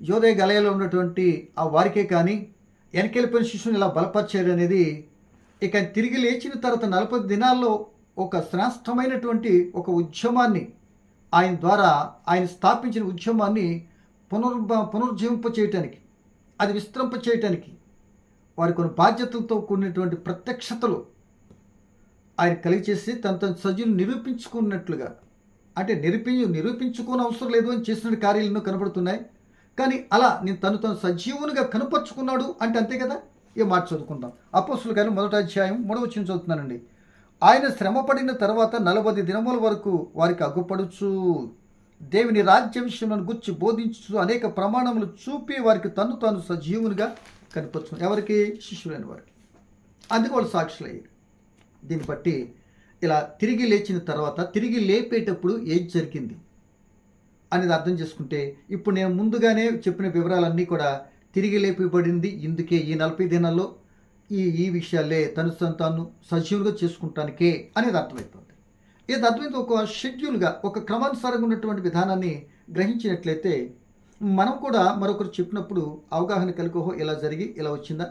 యోదయ గలయలో ఉన్నటువంటి ఆ వారికే కానీ వెనకెళ్ళిపోయిన శిష్యుని ఇలా బలపరిచాడు అనేది. ఇక తిరిగి లేచిన తర్వాత 40 దినాల్లో ఒక శ్రేష్టమైనటువంటి ఒక ఉద్యమాన్ని ఆయన ద్వారా ఆయన స్థాపించిన ఉద్యమాన్ని పునరుజ్జీవింప చేయటానికి, అది విస్తరింప చేయటానికి వారి కొన్ని బాధ్యతలతో కూడినటువంటి ప్రత్యక్షతలు ఆయన కలిగచేసి తను సజీవుని నిరూపించుకున్నట్లుగా, అంటే నిరూపించుకోని అవసరం లేదు అని చేసిన కార్యాలు ఎన్నో కనబడుతున్నాయి. కానీ అలా నేను తను సజీవునిగా కనపరుచుకున్నాడు అంటే అంతే కదా. ఏ మాట చదువుకుందాం. అపోస్తుల కార్యం 1వ అధ్యాయం 3వ వచనం చదువుతున్నానండి. ఆయన శ్రమపడిన తర్వాత 40 దినముల వరకు వారికి అగ్గుపడుచు దేవుని రాజ్య విషయములను గుర్చి బోధించు అనేక ప్రమాణములు చూపి వారికి తాను సజీవునిగా కనిపరుచు. ఎవరికి? శిష్యులైన వారికి. అందుకు వాళ్ళు సాక్షులయ్యారు. దీన్ని బట్టి ఇలా తిరిగి లేచిన తర్వాత తిరిగి లేపేటప్పుడు ఏం జరిగింది అనేది అర్థం చేసుకుంటే, ఇప్పుడు నేను ముందుగానే చెప్పిన వివరాలన్నీ కూడా తిరిగి లేపబడింది ఇందుకే, ఈ 40 దినాల్లో ఈ విషయాలే తాను సజీవులుగా చేసుకుంటానికే అనేది అర్థమైపోతుంది. ఇది అర్థమైతే ఒక షెడ్యూల్గా, ఒక క్రమానుసారంగా ఉన్నటువంటి విధానాన్ని గ్రహించినట్లయితే మనం కూడా మరొకరు చెప్పినప్పుడు అవగాహన కలిగోహో ఇలా జరిగి ఇలా వచ్చిందా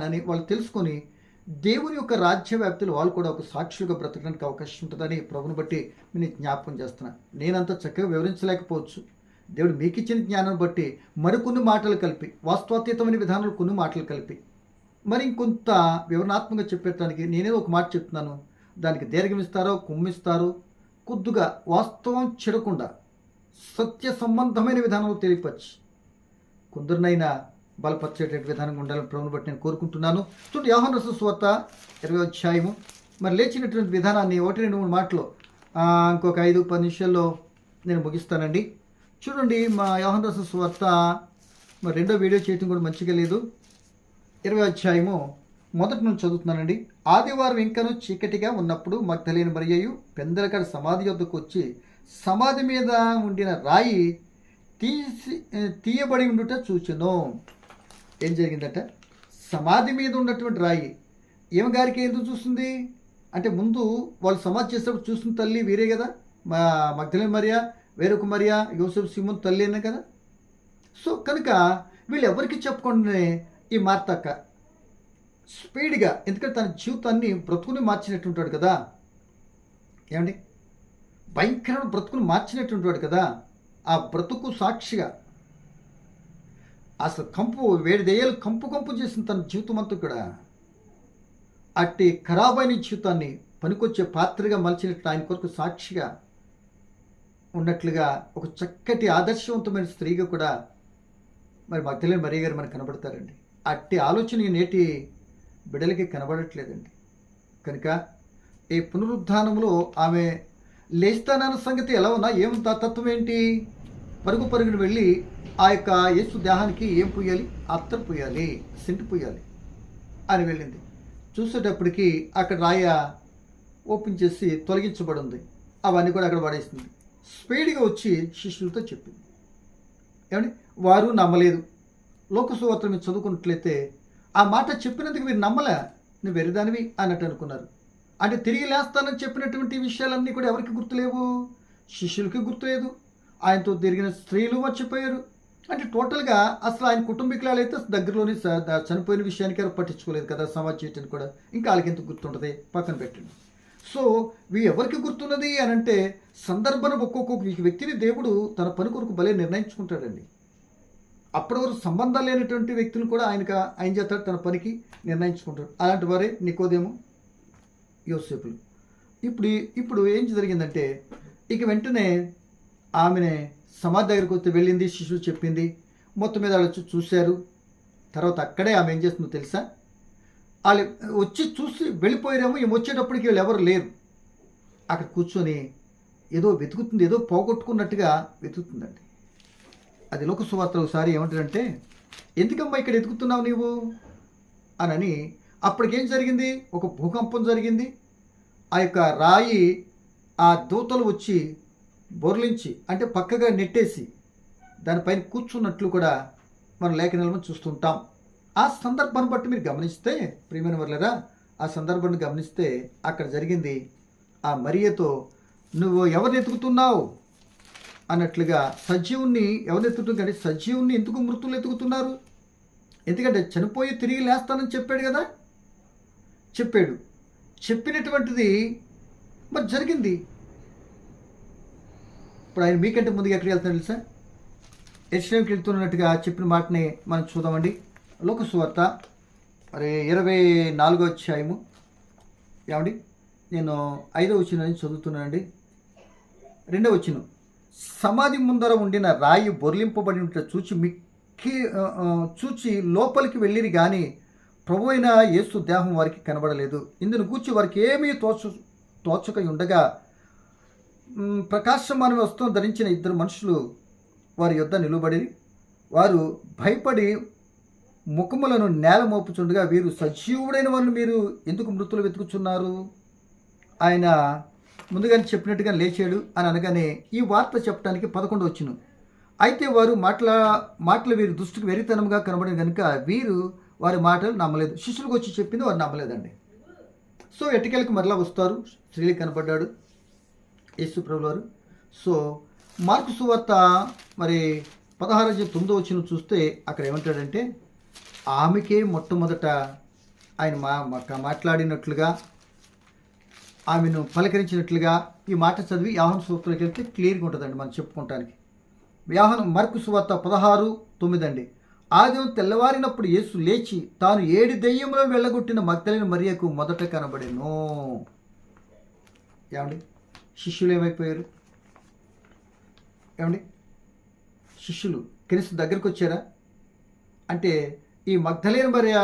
అని వాళ్ళు తెలుసుకొని దేవుని యొక్క రాజ్య వ్యాప్తిలో వాళ్ళు కూడా ఒక సాక్షులుగా బ్రతకడానికి అవకాశం ఉంటుందని ప్రభుని బట్టి నేను జ్ఞాపకం చేస్తున్నాను. నేనంత చక్కగా వివరించలేకపోవచ్చు. దేవుడు మీకు ఇచ్చిన జ్ఞానాన్ని బట్టి మరికొన్ని మాటలు కలిపి, వాస్తవాతీతమైన విధానాలు కొన్ని మాటలు కలిపి మరి ఇంకొంత వివరణాత్మకంగా చెప్పేటానికి నేనేదో ఒక మాట చెప్తున్నాను. దానికి దీర్ఘమిస్తారో కుమ్మిస్తారో కొద్దిగా వాస్తవం చెడకుండా సత్య సంబంధమైన విధానంలో తెలియపరిచి కొందరినైనా బలపరిచేటువంటి విధానంగా ఉండాలని ప్రభుని బట్టి నేను కోరుకుంటున్నాను. చూడండి, యోహాను రాసిన సువార్త 20వ అధ్యాయము మరి లేచినటువంటి విధానాన్ని 1-2-3 మాటలు ఇంకొక 5-10 నిమిషాల్లో నేను ముగిస్తానండి. చూడండి, మా యోహాను రాసిన సువార్త మరి 2వ వీడియో చేయటం కూడా మంచిగా లేదు. 20వ అధ్యాయము మొదటి నుంచి చదువుతున్నానండి. ఆదివారం ఇంకను చీకటిగా ఉన్నప్పుడు మగ్దలేని మరియయు పెందలకాడ సమాధి యొద్దకు వచ్చి సమాధి మీద ఉండిన రాయి తీయబడి ఉండుట చూచెను. ఏం జరిగిందట? సమాధి మీద ఉన్నటువంటి రాయి ఏమి గారికి ఎందుకు చూస్తుంది అంటే, ముందు వాళ్ళు సమాధి చేసేటప్పుడు చూసిన తల్లి వేరే కదా, మా మగ్దలేని మరియా, వేరొక మరియా, యోసేపు సీమోను తల్లి అనే కదా. సో కనుక వీళ్ళు ఎవరికి చెప్పకుండానే ఈ మార్తక్క స్పీడ్గా, ఎందుకంటే తన జీవితాన్ని బ్రతుకుని మార్చినట్టుంటాడు కదా. ఏమండి, భయంకరమైన బ్రతుకుని మార్చినట్టుంటాడు కదా. ఆ బ్రతుకు సాక్షిగా అసలు వేడి దయ్యాలు కంపు చేసిన తన జీవితం అంతా కూడా అట్టి ఖరాబైన జీవితాన్ని పనికొచ్చే పాత్రగా మలిచినట్టు ఆయన కొరకు సాక్షిగా ఉన్నట్లుగా ఒక చక్కటి ఆదర్శవంతమైన స్త్రీగా కూడా మరి మగ్దలేని మరియ గారు మనకు కనబడతారండి. అట్టి ఆలోచన నేటి బిడ్డలకి కనబడట్లేదండి. కనుక ఈ పునరుద్ధానంలో ఆమె లేస్తానన్న సంగతి ఎలా ఉన్నా ఏముంది, తత్వం ఏంటి? పరుగును వెళ్ళి ఆ యొక్క యేసు దేహానికి ఏం పూయాలి? అత్తరు పూయాలి, సెంటు పూయాలి అని వెళ్ళింది. చూసేటప్పటికి అక్కడ రాయ ఓపెన్ చేసి తొలగించబడి ఉంది. అవన్నీ కూడా అక్కడ పడేసింది. స్పీడ్గా వచ్చి శిష్యులతో చెప్పింది. ఏమండి, వారు నమ్మలేదు. లోకసువార్త మీరు చదువుకున్నట్లయితే ఆ మాట చెప్పినందుకు మీరు నమ్మలే, నువ్వు వెరిదానివి అన్నట్టు అనుకున్నారు. అంటే తిరిగి లేస్తానని చెప్పినటువంటి విషయాలన్నీ కూడా ఎవరికి గుర్తులేవు? శిష్యులకి గుర్తులేదు. ఆయనతో తిరిగిన స్త్రీలు మర్చిపోయారు. అంటే టోటల్గా అసలు ఆయన కుటుంబీకులు అయితే దగ్గరలోని చనిపోయిన విషయానికి ఎవరు పట్టించుకోలేదు కదా, సమాజ్ చేయటానికి కూడా. ఇంకా వాళ్ళకి ఎంత గుర్తుంటుంది, పక్కన పెట్టండి. సో ఎవరికి గుర్తున్నది అని అంటే, సందర్భాన్ని ఒక్కొక్క వ్యక్తిని దేవుడు తన పని కొరకు భలే నిర్ణయించుకుంటాడండి. అప్పటి వరకు సంబంధం లేనటువంటి వ్యక్తులు కూడా ఆయన చేస్తాడు, తన పనికి నిర్ణయించుకుంటాడు. అలాంటి వారే నికోదేము, యోసేపులు. ఇప్పుడు ఏం జరిగిందంటే, ఇక వెంటనే ఆమెనే సమాధి దగ్గరికి వస్తే వెళ్ళింది, శిశువు చెప్పింది. మొత్తం మీద వాళ్ళు చూశారు. తర్వాత అక్కడే ఆమె ఏం చేస్తుందో తెలుసా? వాళ్ళు వచ్చి చూసి వెళ్ళిపోయారేమో, ఏమో వచ్చేటప్పటికి వీళ్ళు ఎవరు లేరు. అక్కడ కూర్చొని ఏదో వెతుకుతుంది, ఏదో పోగొట్టుకున్నట్టుగా వెతుకుతుందండి. అది లోకసువార్తలో ఒకసారి ఏమంటారంటే, ఎందుకమ్మా ఇక్కడ ఎదుగుతున్నావు నీవు అని. అప్పటికేం జరిగింది? ఒక భూకంపం జరిగింది. ఆ యొక్క రాయి ఆ దూతలు వచ్చి బొర్లించి, అంటే పక్కగా నెట్టేసి దానిపైన కూర్చున్నట్లు కూడా మనం లేఖనాలను చూస్తుంటాం. ఆ సందర్భాన్ని బట్టి మీరు గమనిస్తే, ప్రియమైన వర్లరా, ఆ సందర్భాన్ని గమనిస్తే అక్కడ జరిగింది, ఆ మరియతో నువ్వు ఎవరిని ఎతుకుతున్నావు అన్నట్లుగా. సజీవుణ్ణి ఎవరిని ఎత్తుకుంటుంది? కానీ సజీవుణ్ణి ఎందుకు మృతులు ఎత్తుకుతున్నారు? ఎందుకంటే చనిపోయి తిరిగి లేస్తానని చెప్పాడు కదా, చెప్పాడు. చెప్పినటువంటిది మరి జరిగింది. ఇప్పుడు ఆయన మీకంటే ముందుగా ఎక్కడికి వెళ్తాను తెలుసా? యెరూషలేముకి వెళ్తున్నట్టుగా చెప్పిన మాటని మనం చూద్దామండి. లోక సువార్త మరి 24వ అధ్యాయము. ఏమండి, నేను 5వ వచనం చదువుతున్నానండి. 2వ వచనం. సమాధి ముందర ఉండిన రాయి బొర్లింపబడి ఉంటే చూచి లోపలికి వెళ్ళిరి కానీ ప్రభు అయిన యేసు దేహం వారికి కనబడలేదు. ఇందును గూర్చి వారికి ఏమీ తోచక ఉండగా ప్రకాశమాన వస్త్రం ధరించిన 2 మనుషులు వారి యొద్ద నిలువబడి వారు భయపడి ముఖములను నేల మోపుచుండగా, వీరు సజీవుడైన వారిని మీరు ఎందుకు మృతులు వెతుకుచున్నారు? ఆయన ముందుగానే చెప్పినట్టుగా లేచాడు అని అనగానే ఈ వార్త చెప్పడానికి 11వ వచనం. అయితే వారు మాటలు వీరి దృష్టికి వెరితనంగా కనబడిన కనుక వీరు వారి మాటలు నమ్మలేదు. శిష్యులకు వచ్చి చెప్పింది వారు నమ్మలేదండి. సో ఎటికెళ్ళకి మరలా వస్తారు, స్త్రీలకు కనబడ్డాడు యేసు ప్రభువు వారు. సో మార్కు సువార్త మరి 16:9 వచనం చూస్తే అక్కడ ఏమంటాడంటే, ఆమెకే మొట్టమొదట ఆయన మాట్లాడినట్లుగా, ఆమెను పలకరించినట్లుగా ఈ మాట చదివి యోహాను సువార్తలోకి వెళ్తే క్లియర్గా ఉంటుందండి మనం చెప్పుకోవటానికి. మార్కు సువార్త 16:9 అండి. ఆదివారం తెల్లవారినప్పుడు యేసు లేచి తాను 7 దెయ్యములను వెళ్ళగొట్టిన మగ్దలేనే మరియకు మొదట కనబడెను. ఏమండి, శిష్యులు ఏమైపోయారు? ఏమండి, శిష్యులు క్రీస్తు దగ్గరికి వచ్చారా అంటే ఈ మగ్దలేనే మరియ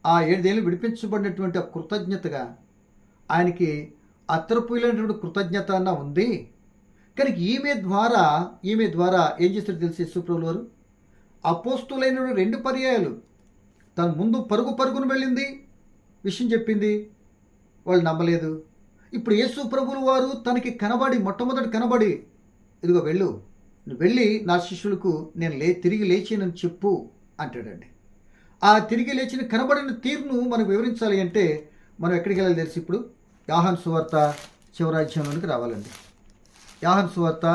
ఆ 7 దెయ్యాలు విడిపించబడినటువంటి కృతజ్ఞతగా ఆయనకి అత్తరపోయినటువంటి కృతజ్ఞత అన్న ఉంది. కానీ ఈమె ద్వారా ఏం చేస్తారో తెలిసి యేసు ప్రభువు వారు అపోస్తులైన 2 పర్యాయాలు తన ముందు పరుగును వెళ్ళింది, విషయం చెప్పింది, వాళ్ళు నమ్మలేదు. ఇప్పుడు యేసు ప్రభువు వారు తనకి మొట్టమొదటి కనబడి ఇదిగో వెళ్ళు, నువ్వు వెళ్ళి నా శిష్యులకు నేను తిరిగి లేచినని చెప్పు అంటాడండి. ఆ తిరిగి లేచిన కనబడిన తీరును మనం వివరించాలి అంటే మనం ఎక్కడికి వెళ్ళాలి తెలిసి ఇప్పుడు యోహాను సువార్త చివరి అధ్యాయంలోనికి రావాలండి. యోహాను సువార్త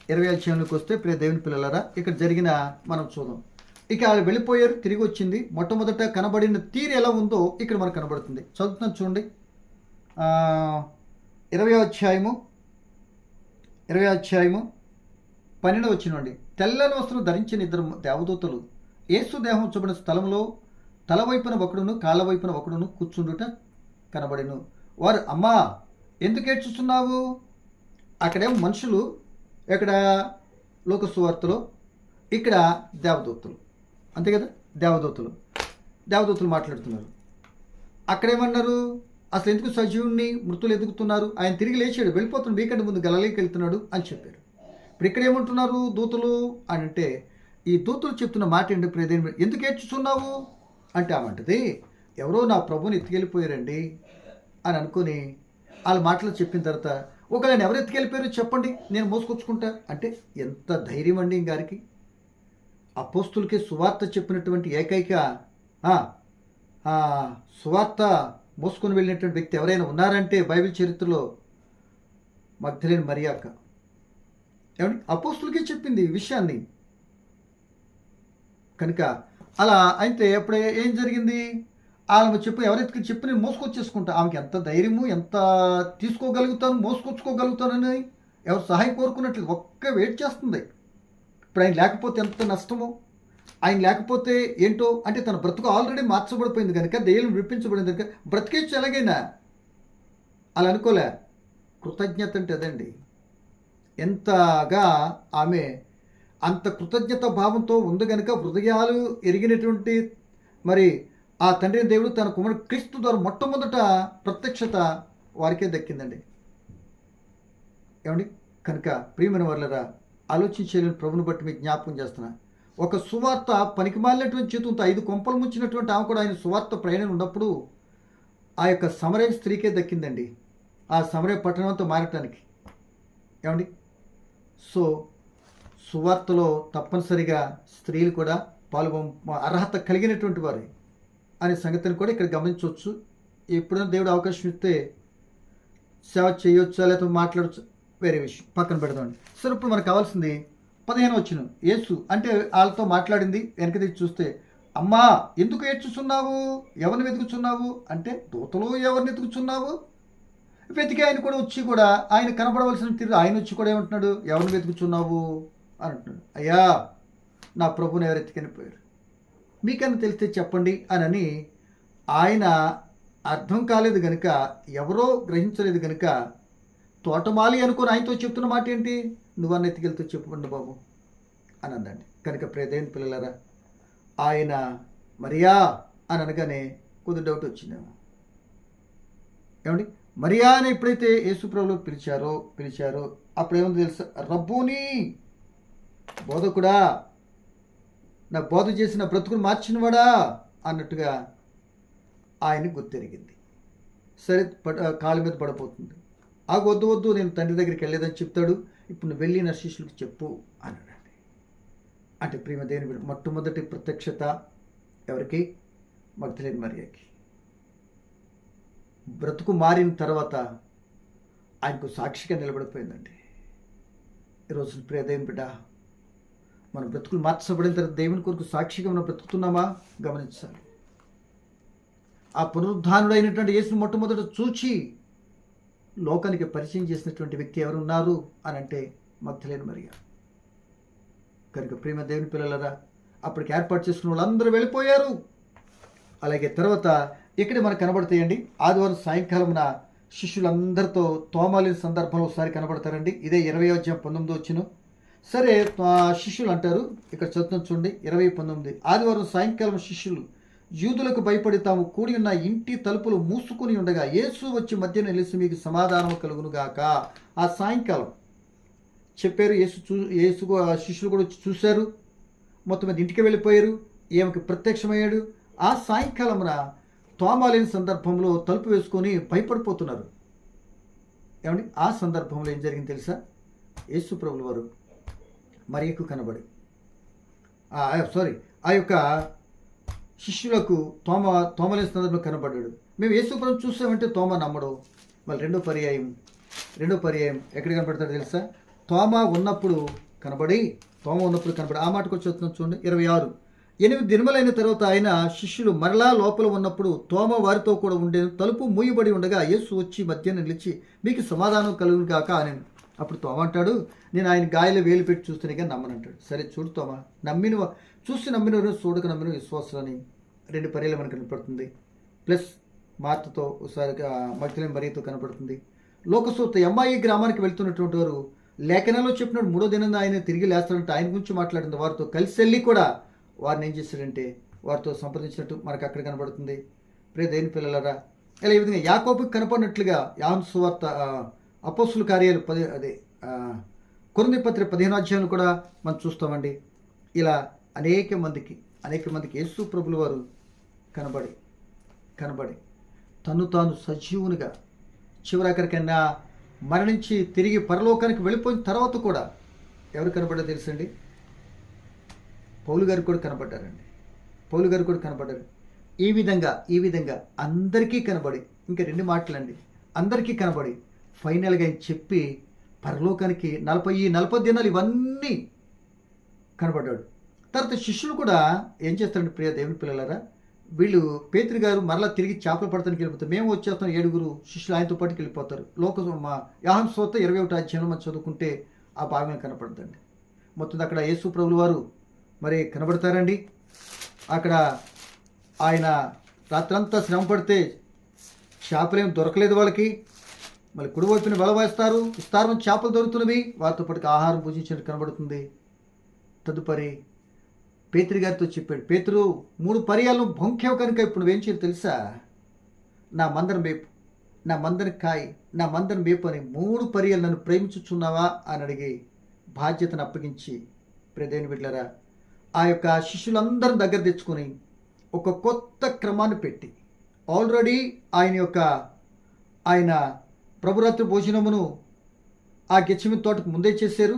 20వ అధ్యాయంలోకి వస్తే ప్రియ దేవుని పిల్లలారా, ఇక్కడ జరిగిన మనం చూద్దాం. ఇక వాళ్ళు వెళ్ళిపోయారు, తిరిగి వచ్చింది. మొట్టమొదట కనబడిన తీరు ఎలా ఉందో ఇక్కడ మనకు కనబడుతుంది. చదువుతున్నాను చూడండి. 20వ అధ్యాయము 12వ వచనం అండి. తెల్లని వస్త్రం ధరించిన 2 దేవదూతలు యేసు దేహం ఉంచబడిన స్థలంలో తల వైపున ఒకడును కాళ్ళ వైపున ఒకడును కూర్చుండుట కనబడెను. వారు, అమ్మా ఎందుకు ఏడ్చుచున్నావు? అక్కడేమో మనుషులు, ఇక్కడ లోక సువార్తలో, ఇక్కడ దేవదూతలు, అంతే కదా, దేవదూతలు మాట్లాడుతున్నారు. అక్కడేమన్నారు? అసలు ఎందుకు సజీవుణ్ణి మృతులు ఎదుగుతున్నారు? ఆయన తిరిగి లేచాడు, వెళ్ళిపోతున్నాడు, మీకంటే ముందు గలిలయకి వెళ్తున్నాడు అని చెప్పారు. ఇప్పుడు ఇక్కడ ఏమంటున్నారు దూతలు అని అంటే, ఈ దూతలు చెప్తున్న మాట ఏంటి? ప్రియదేవుని ఎందుకు ఏడ్చుచున్నావు అంటే ఆమంటది, ఎవరో నా ప్రభుని ఎత్తుకెళ్ళిపోయారండి అని అనుకుని వాళ్ళ మాటలు చెప్పిన తర్వాత, ఒకవేళ నేను ఎవరు ఎత్తుకెళ్ళిపోయారో చెప్పండి, నేను మోసుకొచ్చుకుంటా అంటే ఎంత ధైర్యం అండి గారికి. అపోస్తులకి సువార్త చెప్పినటువంటి ఏకైక సువార్త మోసుకొని వెళ్ళినటువంటి వ్యక్తి ఎవరైనా ఉన్నారంటే బైబిల్ చరిత్రలో మగ్దలేనే మరియాక. ఏమండి, అపోస్తులకే చెప్పింది విషయాన్ని. కనుక అలా అయితే అప్పుడే ఏం జరిగింది? ఆమె ఎవరైతే చెప్పి నేను మోసుకొచ్చేసుకుంటా. ఆమెకి ఎంత ధైర్యము, ఎంత తీసుకోగలుగుతాను, మోసుకొచ్చుకోగలుగుతానని ఎవరు సహాయం కోరుకున్నట్లు ఒక్క వెయిట్ చేస్తుంది. ఇప్పుడు ఆయన లేకపోతే ఎంత నష్టమో, ఆయన లేకపోతే ఏంటో అంటే తన బ్రతుకు ఆల్రెడీ మార్చబడిపోయింది కనుక, దెయ్యం విడిపించబడింది కనుక బ్రతికేచ్చు ఎలాగైనా. అలా అనుకోలే. కృతజ్ఞత అంటే అదండి. ఎంతగా ఆమె అంత కృతజ్ఞత భావంతో ఉంది కనుక హృదయాలు ఎరిగినటువంటి మరి ఆ తండ్రి దేవుడు తన కుమారుడు క్రీస్తు ద్వారా మొట్టమొదట ప్రత్యక్షత వారికే దక్కిందండి. ఏమండి, కనుక ప్రియమైన వాళ్ళరా, ఆలోచించేయాలని ప్రభుని బట్టి మీకు జ్ఞాపకం చేస్తున్నా. ఒక సువార్త పనికిమాలినటువంటి చేతులతో 5 కొంపలు ముంచినటువంటి ఆమె కూడా ఆయన సువార్త ప్రయాణం ఉన్నప్పుడు ఆ యొక్క సమరయ స్త్రీకే దక్కిందండి, ఆ సమరయ పట్టణంతో మారటానికి. ఏమండి, సో సువార్తలో తప్పనిసరిగా స్త్రీలు కూడా అర్హత కలిగినటువంటి వారు అనే సంగతిని కూడా ఇక్కడ గమనించవచ్చు. ఎప్పుడైనా దేవుడు అవకాశం ఇస్తే సేవ చేయొచ్చా లేకపోతే మాట్లాడచ్చు, వేరే విషయం పక్కన పెడదామండి. సరే, ఇప్పుడు మనకు కావాల్సింది 15వ వచనం. యేసు అంటే వాళ్ళతో మాట్లాడింది వెనక తీసి చూస్తే అమ్మా ఎందుకు ఏడ్చుచున్నావు, ఎవరిని వెతుకుచున్నావు అంటే, దూతలు ఎవరిని వెతుకుచున్నావు? వెతికి ఆయన కూడా వచ్చి కూడా ఆయన కనపడవలసిన తీరు ఆయన వచ్చి కూడా ఏమంటున్నాడు, ఎవరిని వెతుకుచున్నావు అని అంటున్నాడు. అయ్యా నా ప్రభుని ఎవరు ఎత్తుకెళ్ళిపోయారు, మీకన్నా తెలిస్తే చెప్పండి అని ఆయన అర్థం కాలేదు గనుక, ఎవరో గ్రహించలేదు గనుక తోటమాలి అనుకుని ఆయనతో చెప్తున్న మాట ఏంటి, నువ్వన్న ఎత్తుకెళ్తూ చెప్పండి బాబు అని అందండి. కనుక ప్రియదేవుని పిల్లలారా, ఆయన మరియా అని అనగానే కొద్ది డౌట్ వచ్చిందేమో. ఏమండి, మరియా అని ఎప్పుడైతే యేసుప్రభులు పిలిచారో అప్పుడేమో తెలుసా, రబ్బూని బోధకుడా, నా బోధ చేసి నా బ్రతుకును మార్చినవాడా అన్నట్టుగా ఆయన్ని గుర్తెరిగింది. సరే కాళ్ళ మీద పడిపోతుంది. వద్దు వద్దు, నేను తండ్రి దగ్గరికి వెళ్ళేదని చెప్తాడు, ఇప్పుడు నువ్వు వెళ్ళి నా శిష్యులకు చెప్పు అన్నాడండి. అంటే ప్రియమ దేవుని మొట్టమొదటి ప్రత్యక్షత ఎవరికి, మగ్దలేని మరియకి. బ్రతుకు మారిన తర్వాత ఆయనకు సాక్షిగా నిలబడిపోయిందండి. ఈరోజు ప్రియ దేవుని బిడ్డ, మన బ్రతుకులు మార్చబడిన తర్వాత దేవుని కొరకు సాక్షిగా మనం బ్రతుకుతున్నామా గమనించాలి. ఆ పునరుద్ధానుడైనటువంటి యేసును మొట్టమొదట చూచి లోకానికి పరిచయం చేసినటువంటి వ్యక్తి ఎవరున్నారు అని అంటే మగ్దలేని మరియ. కనుక ప్రేమ దేవుని పిల్లలరా, అప్పటికి ఏర్పాటు చేసుకున్న వాళ్ళందరూ వెళ్ళిపోయారు. అలాగే తర్వాత ఇక్కడ మనకు కనబడతాయండి, ఆదివారం సాయంకాలమున శిష్యులందరితో తోమాలిన సందర్భంలో ఒకసారి కనబడతారండి. ఇదే 20వ అధ్యాయం 19 వచ్చిన. సరే శిష్యులు అంటారు, ఇక్కడ చదువుతాం చూడండి 20:19. ఆదివారం సాయంకాలం శిష్యులు యూదులకు భయపడి తాము కూడి ఉన్న ఇంటి తలుపులు మూసుకుని ఉండగా యేసు వచ్చి మధ్యన నిలిచి మీకు సమాధానం కలుగునుగాక. ఆ సాయంకాలం చెప్పారు, యేసు శిష్యులు కూడా వచ్చి చూశారు, మొత్తం మీద ఇంటికి వెళ్ళిపోయారు, ఈమెకి ప్రత్యక్షమయ్యాడు. ఆ సాయంకాలమున తోమాలేని సందర్భంలో తలుపు వేసుకొని భయపడిపోతున్నారు. ఏమండి, ఆ సందర్భంలో ఏం జరిగింది తెలుసా, యేసు ప్రభుల వారు మరియకు కనబడి ఆ యొక్క శిష్యులకు తోమలేని సందర్భంలో కనబడ్డాడు. మేము యేసు ప్రభుని చూసామంటే తోమ నమ్మడు. మళ్ళీ రెండో పర్యాయం ఎక్కడ కనబడతాడు తెలుసా, తోమ ఉన్నప్పుడు కనబడి ఆ మాటకు వచ్చి వస్తున్నాం చూడండి 26. 8 దినములైన తర్వాత ఆయన శిష్యులు మరలా లోపల ఉన్నప్పుడు తోమ వారితో కూడా ఉండే తలుపు మూయబడి ఉండగా యేసు వచ్చి మధ్యన నిలిచి మీకు సమాధానం కలుగును కాక అని. అప్పుడు తోమ అంటాడు, నేను ఆయన గాయలు వేలు పెట్టి చూస్తేనే కానీ నమ్మనంటాడు. సరే చూడు తోమ, చూసి నమ్మినవారు చూడక నమ్మిన విశ్వాసులని 2 పర్యాలు మనకు కనపడుతుంది. ప్లస్ మార్తతో ఒకసారి మగ్దలేని మరియతో కనపడుతుంది. లోకసూత అమ్మాయి గ్రామానికి వెళ్తున్నటువంటి వారు లేఖనాల్లో చెప్పినట్టు 3వ దినం ఆయన తిరిగి లేస్తాడంటే ఆయన గురించి మాట్లాడిన వారితో కలిసి వెళ్ళి కూడా వారిని ఏం చేశాడంటే వారితో సంప్రదించినట్టు మనకు అక్కడ కనబడుతుంది. ప్రియ దేవుని పిల్లలారా, ఇలా ఈ విధంగా యాకోబుకి కనపడినట్లుగా యోహాను సువార్త అపోస్తుల కార్యాలు కొరింథీ పత్రిక 15వ అధ్యాయం కూడా మనం చూస్తామండి. ఇలా అనేక మందికి యేసు ప్రభుల వారు కనబడి తను తాను సజీవునిగా చివరాఖరికన్నా మరణించి తిరిగి పరలోకానికి వెళ్ళిపోయిన తర్వాత కూడా ఎవరు కనబడ్డారో తెలుసండి, పౌలు గారు కూడా కనబడ్డారు. ఈ విధంగా అందరికీ కనబడి, ఇంకా 2 మాటలండి, అందరికీ కనబడి ఫైనల్గా చెప్పి పరలోకానికి 40 దినాలు ఇవన్నీ కనబడ్డాడు. తర్వాత శిష్యులు కూడా ఏం చేస్తారంటే ప్రియ దేవుని పిల్లలారా, వీళ్ళు పేతురు గారు మరలా తిరిగి చేపలు పడతానికి వెళ్ళిపోతారు. మేము వచ్చేస్తాం 7 శిష్యులు ఆయనతో పాటుకి వెళ్ళిపోతారు. యోహాను సువార్త 21వ అధ్యాయంలో మనం చదువుకుంటే ఆ భాగం కనపడుతుంది. మొత్తం అక్కడ యేసు ప్రభుల వారు మరి కనబడతారండి. అక్కడ ఆయన రాత్రంతా శ్రమ పడితే చేపలేం దొరకలేదు వాళ్ళకి, మళ్ళీ కుడివైపున వల వేస్తారు, విస్తారం చేపలు దొరుకుతున్నవి, వారితో పాటు ఆహారం భుజించినట్టు కనబడుతుంది. తదుపరి పేతురు గారితో చెప్పాడు, పేతురు 3 పర్యాలను బొంకేవు కనుక ఇప్పుడు నువ్వేం చేయాలి తెలుసా, నా మందను మేపు, నా మందను కాయి, నా మందను మేపు అని 3 పర్యాలు నన్ను ప్రేమించుచున్నావా అని అడిగి బాధ్యతను అప్పగించి, ప్రియదేవుని బిడ్డలారా, ఆ యొక్క శిష్యులందరిని దగ్గర తెచ్చుకొని ఒక కొత్త క్రమాన్ని పెట్టి, ఆల్రెడీ ఆయన ప్రభురాత్రి భోజనమును ఆ గెత్సేమనీ తోటకు ముందే చేశారు.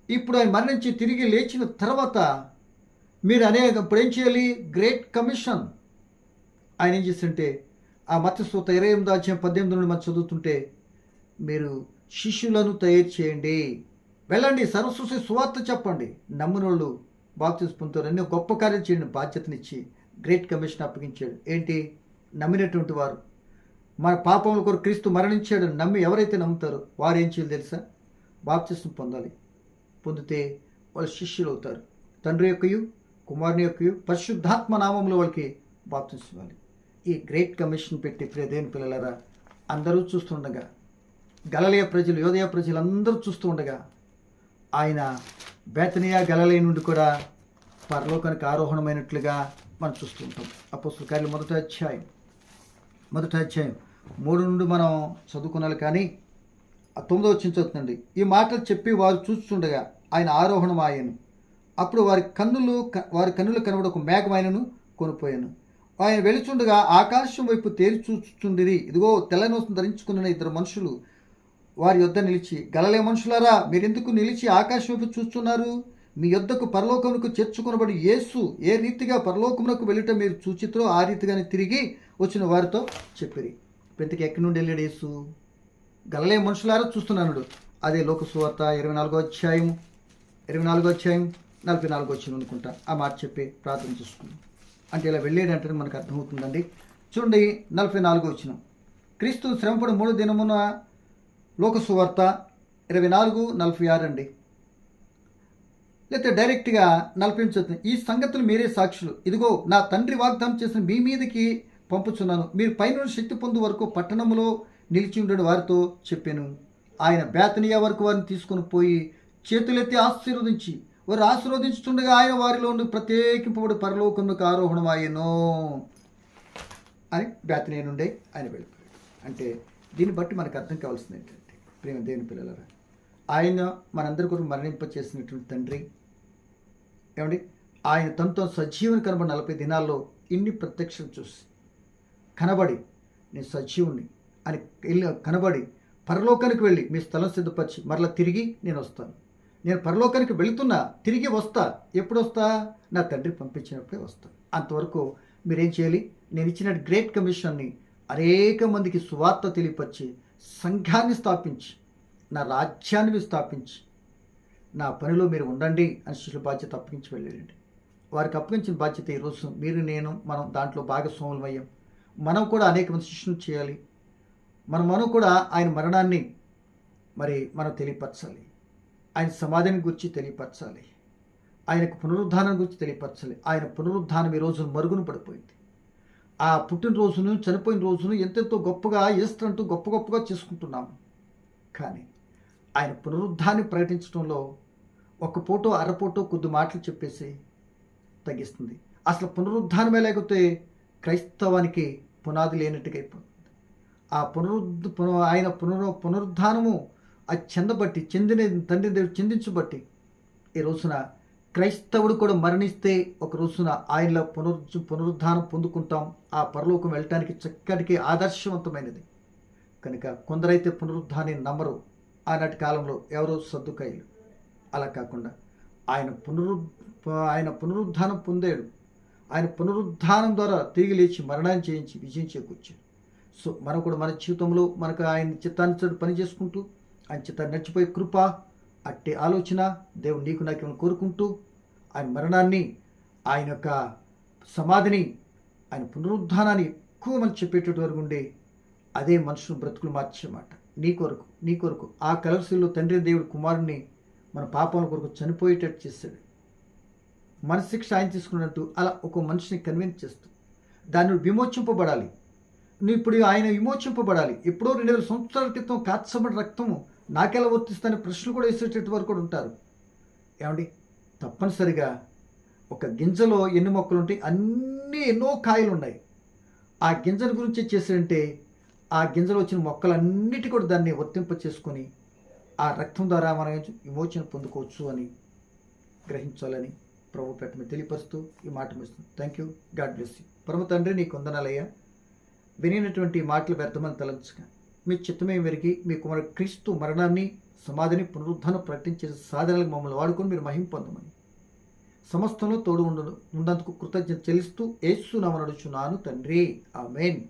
ఇప్పుడు ఆయన మరణించి తిరిగి లేచిన తర్వాత మీరు ఇప్పుడు ఏం చేయాలి, గ్రేట్ కమిషన్. ఆయన ఏం చేస్తుంటే ఆ మత్తయి సువార్త 28వ అధ్యాయం 18 నుండి మనం చదువుతుంటే, మీరు శిష్యులను తయారు చేయండి, వెళ్ళండి సర్వసృష్టి సువార్త చెప్పండి, నమ్మినోళ్ళు బాప్తిస్మం పొందుతారు, ఎన్నో గొప్ప కార్యాలు చేయడం బాధ్యతనిచ్చి గ్రేట్ కమిషన్ అప్పగించాడు. ఏంటి? నమ్మినటువంటి వారు, మన పాపముల కొరకు క్రీస్తు మరణించాడు నమ్మి ఎవరైతే నమ్ముతారో వారు ఏం చేయాలి తెలుసా? బాప్తిస్మం పొందాలి. పొందితే వాళ్ళు శిష్యులు అవుతారు. తండ్రి యొక్కయు కుమారుని యొక్కయు పరిశుద్ధాత్మ నామంలో వాళ్ళకి బాప్తిస్మం ఇవ్వాలి. ఈ గ్రేట్ కమిషన్ పెట్టి ప్రియ దేవుని పిల్లలారా, అందరూ చూస్తుండగా, గలిలయ ప్రజలు, యోదయ ప్రజలు అందరూ చూస్తూ ఉండగా ఆయన బేతనియా గలిలయ నుండి కూడా పరలోకానికి ఆరోహణమైనట్లుగా మనం చూస్తూ ఉంటాం. అపోస్తలుల కార్యాలు మొదటి అధ్యాయం 3 నుండి మనం చదువుకున్నాను. కానీ ఆ 9వ వచనం చదువుతుందండి. ఈ మాటలు చెప్పి వారు చూస్తుండగా ఆయన ఆరోహణం ఆయను. అప్పుడు వారి కన్నులు కనబడి ఒక మేఘం ఆయనను కొనిపోయాను. ఆయన వెళుచుండగా ఆకాశం వైపు తేరి చూస్తుండిరి. ఇదిగో తెల్లని వస్త్రం ధరించుకున్న 2 మనుషులు వారి యొద్ద నిలిచి, గలిలయ మనుషులారా, మీరెందుకు నిలిచి ఆకాశం వైపు చూస్తున్నారు? మీ యొద్దకు పరలోకమునకు చేర్చుకొనబడి యేసు ఏ రీతిగా పరలోకమునకు వెళ్ళుట మీరు చూచిత్రో ఆ రీతిగానే తిరిగి వచ్చిన వారితో చెప్పిరి. ఇంతకీ ఎక్కడి నుండి వెళ్ళాడు యేసు? గలిలయ మనుషులారా చూస్తున్నాడు. అదే లోక సువార్త 24వ అధ్యాయం 44వ వచనం అనుకుంటా ఆ మాట చెప్పి ప్రార్థన చేసుకుందాం. అంటే ఇలా వెళ్ళేటంటే మనకు అర్థమవుతుందండి. చూడండి 44వ వచనం. క్రీస్తు శ్రమపడి 3 దినమున, లోక సువార్త 24:46 అండి. లేకపోతే డైరెక్ట్గా 40 ఈ సంగతులు మీరే సాక్షులు. ఇదిగో నా తండ్రి వాగ్దానం చేసిన మీ మీదకి పంపుచున్నాను. మీరు పైన శక్తి పొందు వరకు పట్టణంలో నిలిచి ఉండడు వారితో చెప్పాను. ఆయన బేతనియా వరకు వారిని తీసుకుని పోయి చేతులెత్తి ఆశీర్వదించి, వారు ఆశీర్వదించుతుండగా ఆయన వారిలో ఉండి ప్రత్యేకింపబడి పరలోకమునకు ఆరోహణం ఆయనో అని బేతనియా నుండే ఆయన వెళ్ళిపోయాడు. అంటే దీన్ని బట్టి మనకు అర్థం కావాల్సింది ఏంటంటే, ప్రేమ దేవుని పిల్లలారా, ఆయన మనందరి కొరకు మరణింప చేసినటువంటి తండ్రి ఏమండి, ఆయన తనతో సజీవుని కనబడి 40 దినాల్లో ఇన్ని ప్రత్యక్షం చూసి కనబడి నేను సజీవుని అని కనబడి పరలోకానికి వెళ్ళి మీ స్థలం సిద్ధపరిచి మరలా తిరిగి నేను వస్తాను, నేను పరలోకానికి వెళుతున్నా, తిరిగి వస్తా. ఎప్పుడు వస్తా? నా తండ్రి పంపించినప్పుడే వస్తాను. అంతవరకు మీరేం చేయాలి? నేను ఇచ్చిన గ్రేట్ కమిషన్ని అనేక మందికి సువార్త తెలియపరిచి సంఘాన్ని స్థాపించి నా రాజ్యాన్ని స్థాపించి నా పనిలో మీరు ఉండండి అని శిష్యుల బాధ్యత అప్పగించి వెళ్ళారండి. వారికి అప్పగించిన బాధ్యత ఈరోజు మీరు నేను మనం దాంట్లో భాగస్వాములమయ్యాం. మనం కూడా అనేక మంది శిష్యులు చేయాలి. మనం కూడా ఆయన మరణాన్ని మనం తెలియపరచాలి, ఆయన సమాధిని గురించి తెలియపరచాలి, ఆయనకు పునరుద్ధానం గురించి తెలియపరచాలి. ఆయన పునరుద్ధానం ఈ రోజు మరుగున పడిపోయింది. ఆ పుట్టినరోజును, చనిపోయిన రోజును ఎంతెంతో గొప్పగా ఈస్టర్ అంటూ గొప్పగా చేసుకుంటున్నాము. కానీ ఆయన పునరుద్ధాన్ని ప్రకటించడంలో ఒక పూటో అరపూటో కొద్ది మాటలు చెప్పేసి తగ్గిస్తుంది. అసలు పునరుద్ధానమే లేకపోతే క్రైస్తవానికి పునాది లేనట్టుగా అయిపోతుంది. ఆ ఆయన పునరుద్ధానము అది చెందిన తండ్రి దేవుడు చిందించబట్టి ఈ రోజున క్రైస్తవుడు కూడా మరణిస్తే ఒక రోజున ఆయనలో పునరుద్ధానం పొందుకుంటాం. ఆ పరలోకం వెళ్ళటానికి చక్కటికి ఆదర్శవంతమైనది. కనుక కొందరైతే పునరుద్ధాన్ని నమ్మరు. ఆనాటి కాలంలో ఎవరో సద్దుకాయలు. అలా కాకుండా ఆయన పునరుద్ధానం పొందాడు. ఆయన పునరుద్ధానం ద్వారా తిరిగి లేచి మరణాన్ని చేయించి విజయం చేకూర్చాడు. సో మనం కూడా మన జీవితంలో మనకు ఆయన చిత్తాన్ని పని చేసుకుంటూ ఆయన చిత్తాన్ని నడిచిపోయే కృప, అట్టే ఆలోచన దేవుడు నీకు నాకు ఏమైనా కోరుకుంటూ ఆయన మరణాన్ని, ఆయన యొక్క సమాధిని, ఆయన పునరుద్ధానాన్ని ఎక్కువ మంది చెప్పేటట్టు వరకు ఉండే అదే మనుషులు బ్రతుకులు మార్చేమాట. నీ కొరకు ఆ కలర్శీల్లో తండ్రి దేవుడు కుమారుని మన పాపాల కొరకు చనిపోయేటట్టు చేశాడు. మన శిక్ష ఆయన తీసుకున్నట్టు అలా ఒక మనిషిని కన్విన్స్ చేస్తూ దాన్ని విమోచింపబడాలి. నువ్వు ఇప్పుడు ఆయన విమోచింపబడాలి. ఎప్పుడో 2000 సంవత్సరాల క్రితం కాచబడిన రక్తము నాకెలా వర్తిస్తానే ప్రశ్నలు కూడా వేసేటట్టు వరకు కూడా ఉంటారు. ఏమండి, తప్పనిసరిగా ఒక గింజలో ఎన్ని మొక్కలు ఉంటాయి? ఎన్నో కాయలు ఉన్నాయి. ఆ గింజల గురించి చేశారంటే ఆ గింజలో వచ్చిన మొక్కలన్నిటి కూడా దాన్ని వర్తింప చేసుకొని ఆ రక్తం ద్వారా మనం విమోచన పొందుకోవచ్చు అని గ్రహించాలని ప్రభు పెట్టమని తెలియపరుస్తూ ఈ మాట ముగిస్తుంది. Thank you. God bless you. పరమ తండ్రి నీకు వందనాలయ్యా. వినినటువంటి మాటలు వ్యర్థమని తలంచగా మీ చిత్తమే మెరిగి మీ కుమారుడు క్రీస్తు మరణాన్ని, సమాధిని, పునరుద్ధానం ప్రకటించే సాధనలకు మమ్మల్ని వాడుకొని మీరు మహిమ పొందమని సమస్తంలో తోడు ఉన్నందుకు కృతజ్ఞత చెల్లిస్తూ యేసు నామమున అడుగుచున్నాను తండ్రి. ఆమేన్.